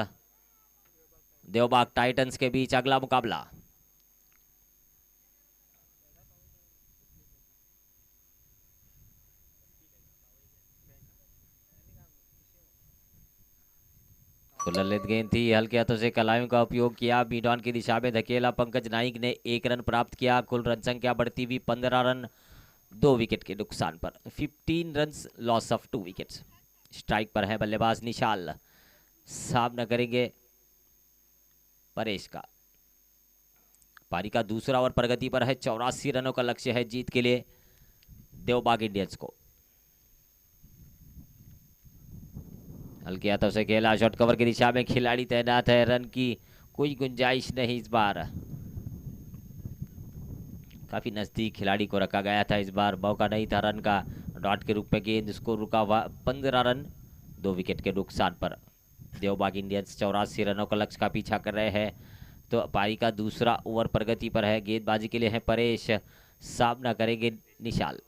देवबाग टाइटंस के बीच अगला मुकाबला। ललित गेंद थी, हल्के हाथों से कलाइयों का उपयोग किया, मीडॉन की दिशा में धकेला, पंकज नाइक ने 1 रन प्राप्त किया। कुल रन संख्या बढ़ती हुई 15 रन 2 विकेट के नुकसान पर। 15 run loss of 2 wickets. Strike पर है बल्लेबाज निशाल, सामना करेंगे परेश का। पारी का दूसरा ओवर प्रगति पर है, 84 रनों का लक्ष्य है जीत के लिए देवबाग इंडियंस को। हल्के हाथों से खेला, शॉट कवर की दिशा में खिलाड़ी तैनात है, रन की कोई गुंजाइश नहीं इस बार। काफी नजदीक खिलाड़ी को रखा गया था इस बार, मौका नहीं था रन का। डॉट के रूप में गेंद उसको रुका हुआ, 15 रन 2 विकेट के नुकसान पर। देवबाग इंडियंस 84 रनों का लक्ष्य का पीछा कर रहे हैं, तो पारी का दूसरा ओवर प्रगति पर है। गेंदबाजी के लिए है परेश, सामना करेंगे निशाल।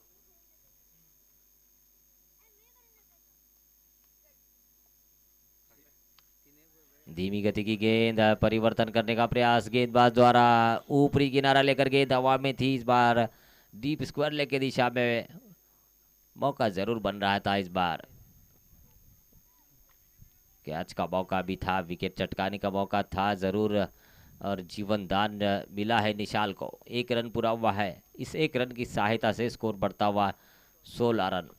धीमी गति की गेंद, परिवर्तन करने का प्रयास गेंदबाज द्वारा, ऊपरी किनारा लेकर गेंद हवा में थी इस बार। डीप स्क्वायर लेग की दिशा में मौका जरूर बन रहा था इस बार। कैच का मौका भी था, विकेट चटकाने का मौका था जरूर, और जीवन दान मिला है निशाल को। 1 रन पूरा हुआ है, इस 1 रन की सहायता से स्कोर बढ़ता हुआ 16 रन।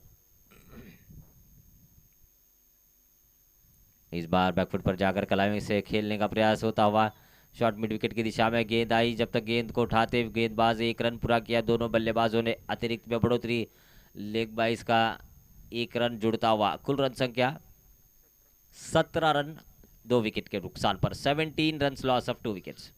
इस बार बैकफुट पर जाकर कलाइयों से खेलने का प्रयास होता हुआ, शॉर्ट मिड विकेट की दिशा में गेंद आई, जब तक गेंद को उठाते गेंदबाज 1 रन पूरा किया। दोनों बल्लेबाजों ने अतिरिक्त में बढ़ोतरी, लेग बाइस का 1 रन जुड़ता हुआ। कुल रन संख्या 17 रन 2 विकेट के नुकसान पर। 17 run loss of 2 wickets.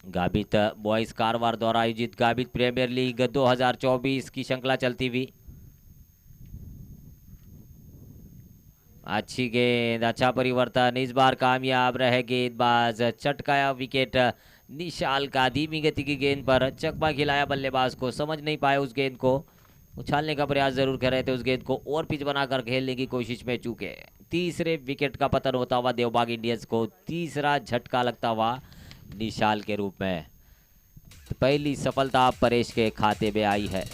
Gabit boys Karwar द्वारा आयोजित गाबित प्रीमियर लीग 2024 की श्रृंखला चलती हुई। अच्छी गेंद, अच्छा परिवर्तन, इस बार कामयाब रहे गेंदबाज, चटकाया विकेट निशाल का। धीमी गति की गेंद पर चकमा खिलाया बल्लेबाज को, समझ नहीं पाए उस गेंद को, उछालने का प्रयास जरूर कर रहे थे उस गेंद को, और पिच बनाकर खेलने की कोशिश में चूके। तीसरे विकेट का पतन होता हुआ देवबाग इंडियंस को, तीसरा झटका लगता हुआ निशाल के रूप में। तो पहली सफलता परेश के खाते में आई है।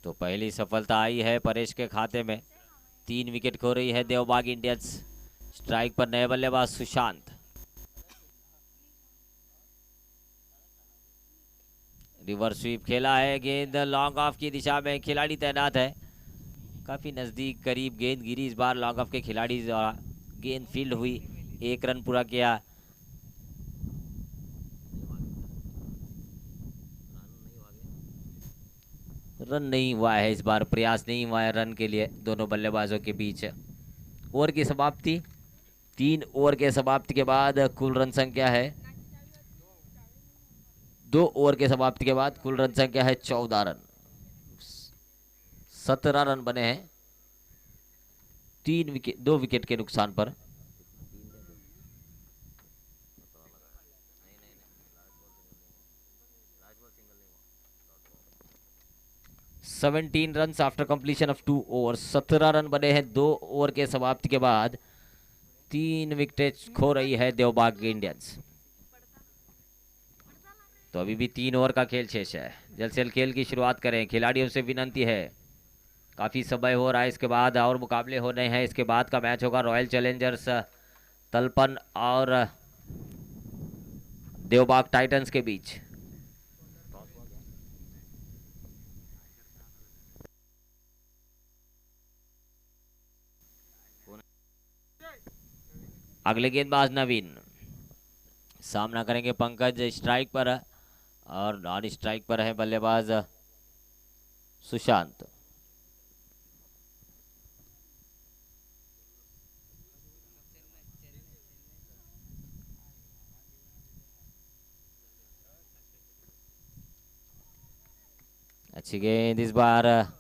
तो पहली सफलता आई है परेश के खाते में, 3 विकेट खो रही है देवबाग इंडियंस। स्ट्राइक पर नए बल्लेबाज सुशांत। रिवर्स स्वीप खेला है, गेंद लॉन्ग ऑफ की दिशा में, खिलाड़ी तैनात है काफी नजदीक करीब गेंद गिरी इस बार लॉन्ग ऑफ के खिलाड़ी द्वारा, गेंद फील्ड हुई, 1 रन पूरा किया। रन नहीं हुआ है इस बार, प्रयास नहीं हुआ है रन के लिए दोनों बल्लेबाजों के बीच। ओवर की समाप्ति, 3 ओवर के समाप्ति के बाद कुल रन संख्या है 2 ओवर के समाप्ति के बाद कुल रन संख्या है 14 रन। 17 रन बने हैं 2 विकेट के नुकसान पर। Run after completion of 2 over, 17 run बने हैं 2 ओवर के समाप्ति के बाद। 3 विकेट खो रही है देवबाग इंडियंस। तो अभी भी 3 ओवर का खेल शेष है, जल्द से जल्द खेल की शुरुआत करें। खिलाड़ियों से विनंती है, काफ़ी समय हो रहा है, इसके बाद और मुकाबले होने हैं। इसके बाद का मैच होगा रॉयल चैलेंजर्स तलपन और देवबाग टाइटंस के बीच। अगले गेंदबाज नवीन, सामना करेंगे पंकज। स्ट्राइक पर और नॉन स्ट्राइक पर है बल्लेबाज सुशांत। अच्छी गेंद इस बार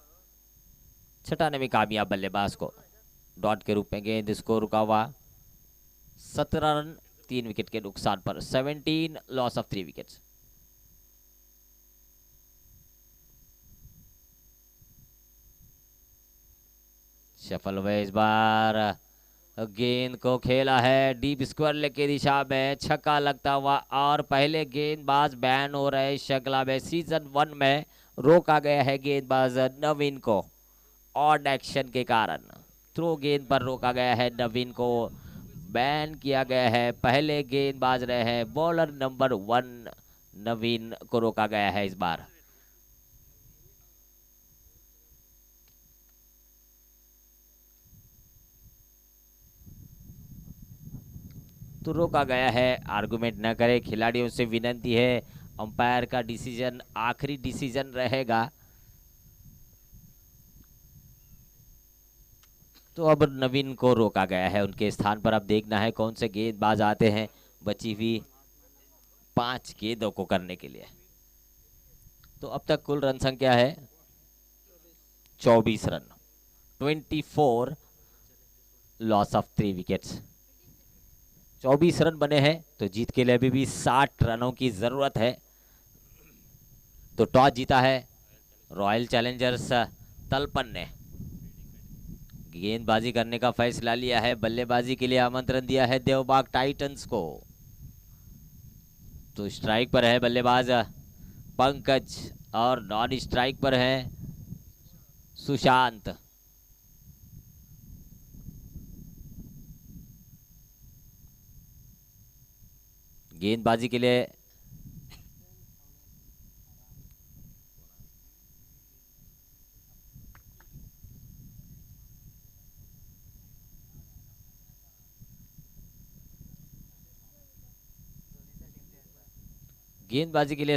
छटाने में कामयाब बल्लेबाज को, डॉट के रूप में गेंद इसको रुका हुआ। 17 रन 3 विकेट के नुकसान पर, 17 लॉस ऑफ 3 विकेट्स। सफल हुए इस बार, गेंद को खेला है डीप स्क्वायर लेग की दिशा में, छक्का लगता हुआ और पहले गेंदबाज बैन हो रहे श्रृंखला में। सीजन 1 में रोका गया है गेंदबाज नवीन को ऑड एक्शन के कारण, थ्रो गेंद पर रोका गया है नवीन को, बैन किया गया है। पहले गेंदबाज रहे हैं बॉलर नंबर 1 नवीन को रोका गया है इस बार। तो रोका गया है, आर्गुमेंट न करे, खिलाड़ियों से विनंती है, अंपायर का डिसीजन आखिरी डिसीजन रहेगा। तो अब नवीन को रोका गया है, उनके स्थान पर अब देखना है कौन से गेंदबाज आते हैं बची हुई 5 गेंदों को करने के लिए। तो अब तक कुल रन संख्या है 24 run, 24 loss of 3 wickets. 24 run बने हैं, तो जीत के लिए अभी भी 60 रनों की जरूरत है। तो टॉस जीता है रॉयल चैलेंजर्स तलपन ने, गेंदबाजी करने का फैसला लिया है, बल्लेबाजी के लिए आमंत्रण दिया है देवबाग टाइटंस को। तो स्ट्राइक पर है बल्लेबाज पंकज और नॉन स्ट्राइक पर है सुशांत। गेंदबाजी के लिए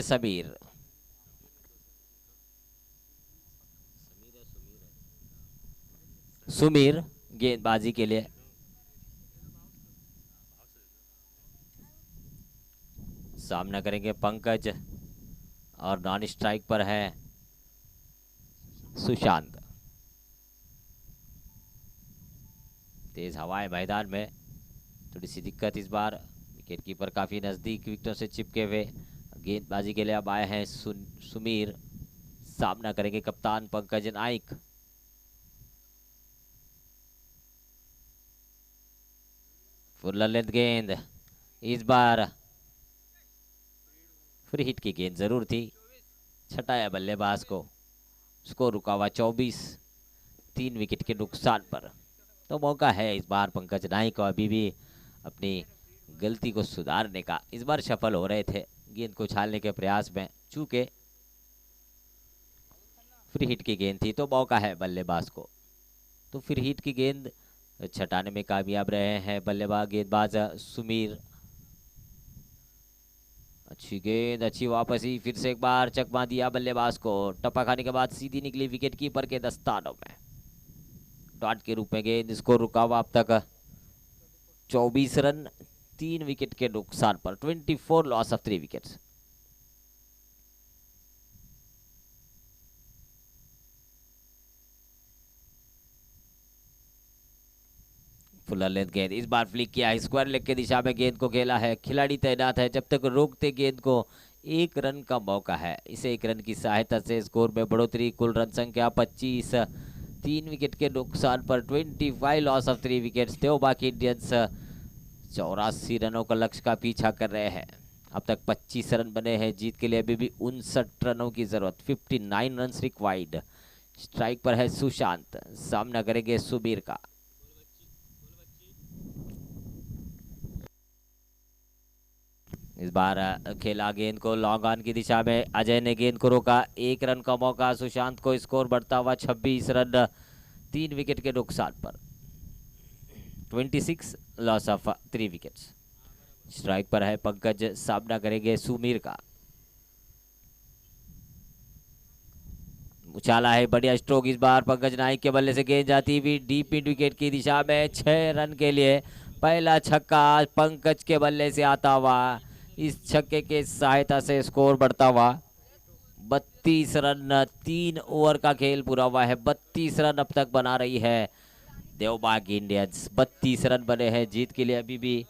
समीर, सुमीर गेंदबाजी के लिए। सामना करेंगे पंकज और नॉन स्ट्राइक पर है सुशांत। तेज हवाएं मैदान में, थोड़ी सी दिक्कत इस बार, विकेट कीपर काफी नजदीक विकेटों से चिपके हुए। गेंदबाजी के लिए अब आए हैं सुमीर, सामना करेंगे कप्तान पंकज नाइक। फुल लेंथ गेंद इस बार, फ्री हिट की गेंद जरूर थी, छटाया बल्लेबाज को, स्कोर रुका हुआ 24, 3 विकेट के नुकसान पर। तो मौका है इस बार पंकज नाइक को अभी भी अपनी गलती को सुधारने का। इस बार सफल हो रहे थे गेंद को उछालने के प्रयास में, चूंकि फ्री हिट की गेंद थी तो मौका है बल्लेबाज को। तो फ्री हिट की गेंद छटाने में कामयाब रहे हैं गेंदबाज सुमीर। अच्छी गेंद, अच्छी वापसी, फिर से एक बार चकमा दिया बल्लेबाज को। टप्पा खाने के बाद सीधी निकली विकेट कीपर के दस्तानों में। डॉट के रूप में गेंद, स्कोर रुका हुआ अब तक 24 रन 3 विकेट के नुकसान पर। 24 loss of 3 wickets. Fuller length गेंद, इस बार फ्लिक किया, स्क्वायर लेग के दिशा में गेंद को खेला है। खिलाड़ी तैनात है, जब तक रोकते गेंद को 1 रन का मौका है। इसे 1 रन की सहायता से स्कोर में बढ़ोतरी। कुल रन संख्या 25, 3 विकेट के नुकसान पर। 25 loss of 3 wickets. Devbag Indians 84 रनों का लक्ष्य का पीछा कर रहे हैं। अब तक 25 रन बने हैं। जीत के लिए अभी भी 59 रनों की जरूरत। 59 रन रिक्वायर्ड। स्ट्राइक पर है सुशांत, सामना करेंगे सुबीर का। इस बार खेला गेंद को लॉन्ग ऑन की दिशा में। अजय ने गेंद को रोका। 1 रन का मौका सुशांत को। स्कोर बढ़ता हुआ 26 रन 3 विकेट के नुकसान पर। 26 लॉस ऑफ 3 विकेट्स। स्ट्राइक पर है पंकज, सामना करेंगे सुमीर का। उछाला है, बढ़िया स्ट्रोक इस बार पंकज नाइक के बल्ले से। गेंद जाती हुई डीप मिड विकेट की दिशा में। 6 रन के लिए पहला छक्का पंकज के बल्ले से आता हुआ। इस छक्के के सहायता से स्कोर बढ़ता हुआ 32 रन। 3 ओवर का खेल पूरा हुआ है। 32 रन अब तक बना रही है देवबाग इंडियंस। 32 रन बने हैं। जीत के लिए अभी भी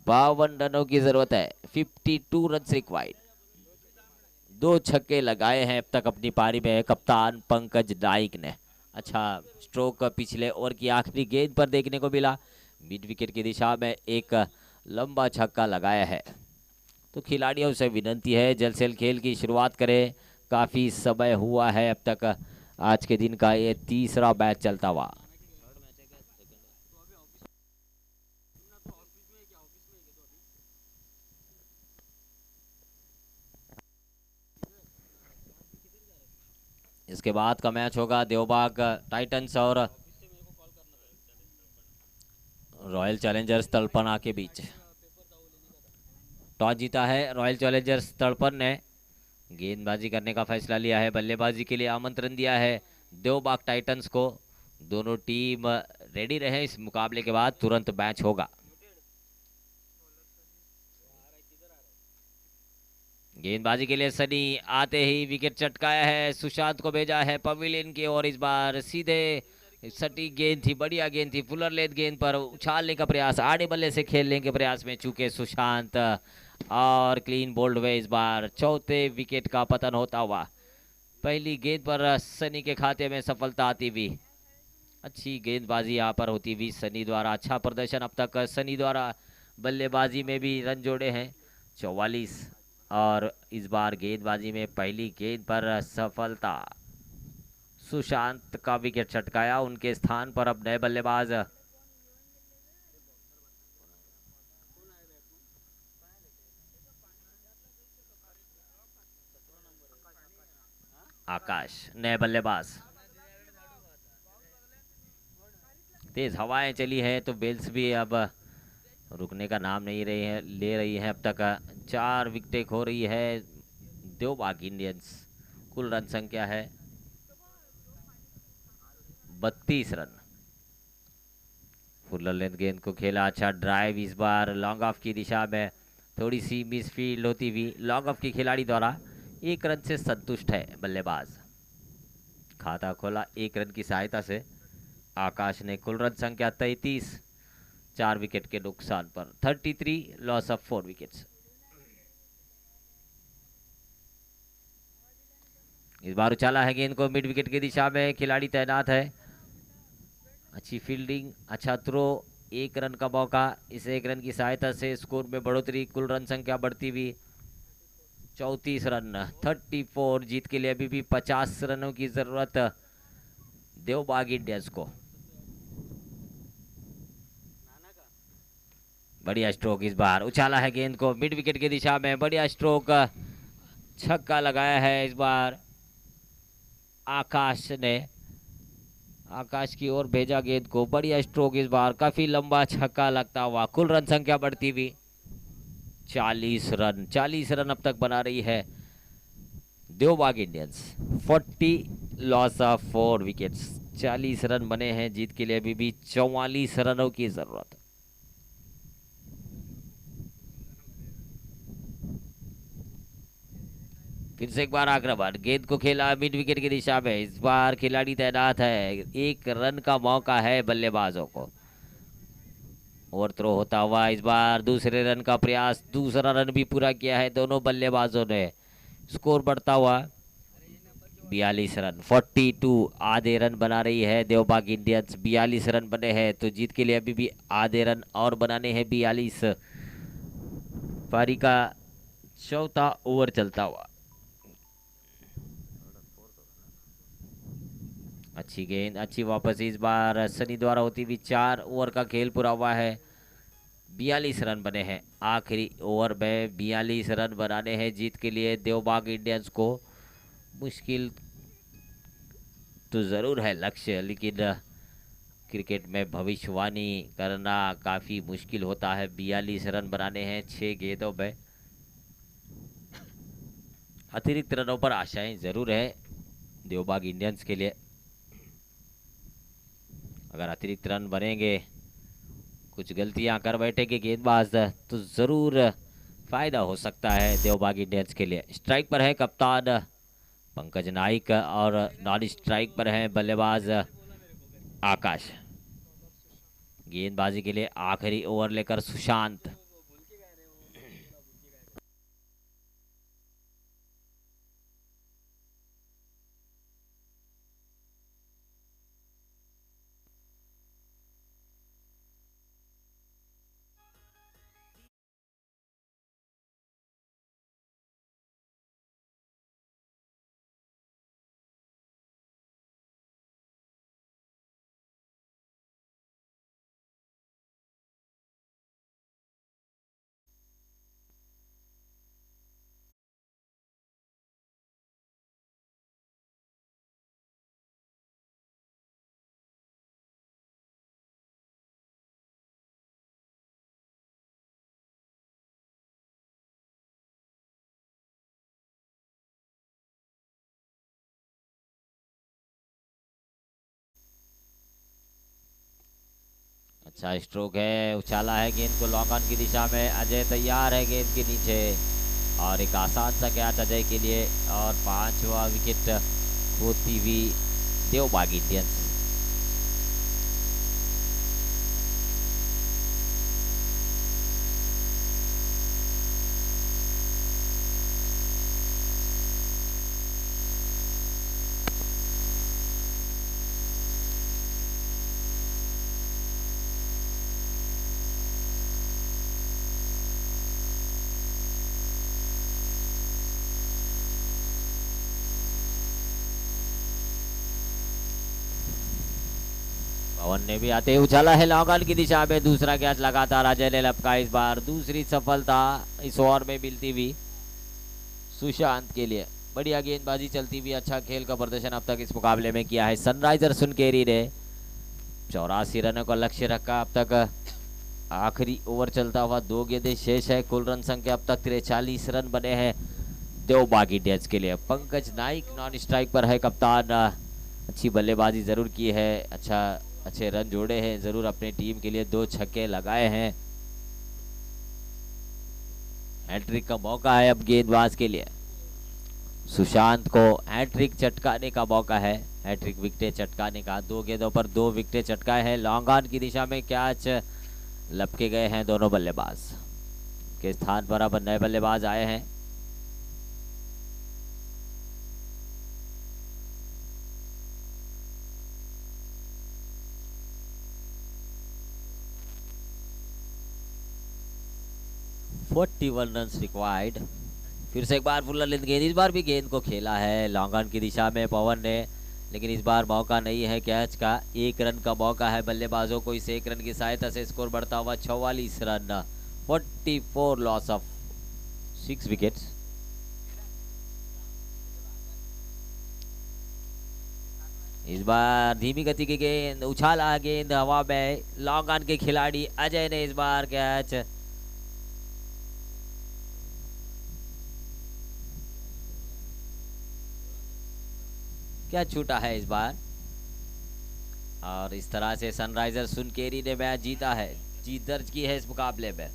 52 रनों की जरूरत है। 52 रन रिक्वायर्ड। 2 छक्के लगाए हैं अब तक अपनी पारी में कप्तान पंकज नाइक ने। अच्छा स्ट्रोक पिछले ओवर की आखिरी गेंद पर देखने को मिला। मिड विकेट की दिशा में एक लंबा छक्का लगाया है। तो खिलाड़ियों से विनती है जल्द से जल्द खेल की शुरुआत करें। काफ़ी समय हुआ है अब तक। आज के दिन का ये तीसरा मैच चलता हुआ। इसके बाद का मैच होगा देवबाग टाइटंस और रॉयल चैलेंजर्स तलपना के बीच। टॉस जीता है रॉयल चैलेंजर्स तलपन ने। गेंदबाजी करने का फैसला लिया है। बल्लेबाजी के लिए आमंत्रण दिया है देवबाग टाइटंस को। दोनों टीम रेडी रहे। इस मुकाबले के बाद तुरंत मैच होगा। गेंदबाजी के लिए सनी आते ही विकेट चटकाया है। सुशांत को भेजा है पवेलियन की ओर। इस बार सीधे सटीक गेंद थी, बढ़िया गेंद थी। फुलर लेंथ गेंद पर उछालने का प्रयास, आड़े बल्ले से खेलने के प्रयास में चूके सुशांत, और क्लीन बोल्ड हुए। इस बार चौथे विकेट का पतन होता हुआ। पहली गेंद पर सनी के खाते में सफलता आती हुई। अच्छी गेंदबाजी यहाँ पर होती हुई सनी द्वारा। अच्छा प्रदर्शन अब तक सनी द्वारा। बल्लेबाजी में भी रन जोड़े हैं 44, और इस बार गेंदबाजी में पहली गेंद पर सफलता। सुशांत का विकेट छटकाया। उनके स्थान पर अब नए बल्लेबाज आकाश, नए बल्लेबाज। तेज हवाएं चली हैं तो बेल्स भी अब रुकने का नाम नहीं रही है, ले रही है। अब तक 4 विकेटें खो रही है देवबाग इंडियंस। कुल रन संख्या है 32 रन। फुलर लेंथ गेंद को खेला। अच्छा ड्राइव इस बार लॉन्ग ऑफ की दिशा में। थोड़ी सी मिस फील्ड होती हुई लॉन्ग ऑफ के खिलाड़ी द्वारा। 1 रन से संतुष्ट है बल्लेबाज। खाता खोला 1 रन की सहायता से आकाश ने। कुल रन संख्या 33, 4 विकेट के नुकसान पर। 33 लॉस ऑफ 4 विकेट्स। इस बार उछाला है गेंद को मिड विकेट की दिशा में। खिलाड़ी तैनात है। अच्छी फील्डिंग, अच्छा थ्रो। 1 रन का मौका। इस 1 रन की सहायता से स्कोर में बढ़ोतरी। कुल रन संख्या बढ़ती हुई 34 रन। 34। जीत के लिए अभी भी 50 रनों की जरूरत देवबाग इंडियंस को। बढ़िया स्ट्रोक इस बार। उछाला है गेंद को मिड विकेट की दिशा में। बढ़िया स्ट्रोक, छक्का लगाया है इस बार। आकाश ने आकाश की ओर भेजा गेंद को। बढ़िया स्ट्रोक इस बार, काफी लंबा छक्का लगता हुआ। कुल रन संख्या बढ़ती हुई 40 रन अब तक बना रही है Devbag Indians. 40 loss of 4 wickets. 40 run बने हैं, जीत के लिए अभी भी 44 रनों की जरूरत। फिर से एक बार आक्रमण, गेंद को खेला मिड विकेट की दिशा में। इस बार खिलाड़ी तैनात है, 1 रन का मौका है बल्लेबाजों को। ओवर थ्रो होता हुआ इस बार दूसरे रन का प्रयास, दूसरा रन भी पूरा किया है दोनों बल्लेबाजों ने। स्कोर बढ़ता हुआ 42 रन, 42 आधे रन बना रही है देवबाग इंडियंस। 42 रन बने हैं तो जीत के लिए अभी भी आधे रन और बनाने हैं। 42 पारी का चौथा ओवर चलता हुआ। अच्छी गेंद, अच्छी वापसी इस बार सनी द्वारा होती हुई। 4 ओवर का खेल पूरा हुआ है, 42 रन बने हैं। आखिरी ओवर में 42 रन बनाने हैं जीत के लिए देवबाग इंडियंस को। मुश्किल तो ज़रूर है लक्ष्य, लेकिन क्रिकेट में भविष्यवाणी करना काफ़ी मुश्किल होता है। 42 रन बनाने हैं 6 गेंदों में। अतिरिक्त रनों पर आशाएं ज़रूर है देवबाग इंडियंस के लिए। अगर अतिरिक्त रन बनेंगे, कुछ गलतियां कर बैठेंगे गेंदबाज, तो ज़रूर फायदा हो सकता है देवबाग इंडियंस के लिए। स्ट्राइक पर है कप्तान पंकज नाइक और नॉन स्ट्राइक पर है बल्लेबाज आकाश। गेंदबाजी के लिए आखिरी ओवर लेकर सुशांत। अच्छा स्ट्रोक है, उछाला है गेंद को लॉन्ग ऑन की दिशा में। अजय तैयार है गेंद के नीचे और एक आसान सा कैच अजय के लिए। और 5वां विकेट खोती हुई देवबाग इंडियंस। पवन ने भी आते ही उछाला है लॉन्ग ऑन की दिशा में। दूसरा कैच लगातार अजय ने लपका। इस बार दूसरी सफलता इस ओवर में मिलती हुई सुशांत के लिए। बढ़िया गेंदबाजी चलती हुई, अच्छा खेल का प्रदर्शन अब तक इस मुकाबले में किया है सनराइजर सुनकेरी ने। 84 रनों का लक्ष्य रखा अब तक। आखिरी ओवर चलता हुआ, 2 गेंदें शेष है। कुल रन संख्या अब तक 43 रन बने हैं देवबाग इंडियंस के लिए। पंकज नाइक नॉन स्ट्राइक पर है कप्तान। अच्छी बल्लेबाजी जरूर की है, अच्छे रन जोड़े हैं जरूर अपने टीम के लिए। 2 छक्के लगाए हैं। हैट्रिक का मौका है अब गेंदबाज के लिए। सुशांत को हैट्रिक चटकाने का मौका है, हैट्रिक विकेट चटकाने का। 2 गेंदों पर 2 विकेट चटकाए हैं। लॉन्ग ऑन की दिशा में कैच लपके गए हैं दोनों बल्लेबाज के स्थान पर। अब नए बल्लेबाज आए हैं। One run required. फिर से एक बार फुल लेंथ गेंद, इस बार भी गेंद को खेला है लॉन्ग ऑन की दिशा में पवन ने, लेकिन इस बार मौका नहीं है कैच का। 1 रन का मौका है बल्लेबाजों को। इस 1 रन की सहायता से स्कोर बढ़ता हुआ 44 रन। 44 loss of 6 wickets. इस बार धीमी गति की गेंद, उछाला गेंद हवा में, लॉन्ग ऑन के खिलाड़ी अजय ने इस बार कैच। क्या छूटा है इस बार। और इस तरह से सनराइजर सुनकेरी ने मैच जीता है, जीत दर्ज की है इस मुकाबले में।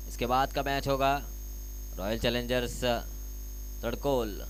इसके बाद का मैच होगा रॉयल चैलेंजर्स तड़कोल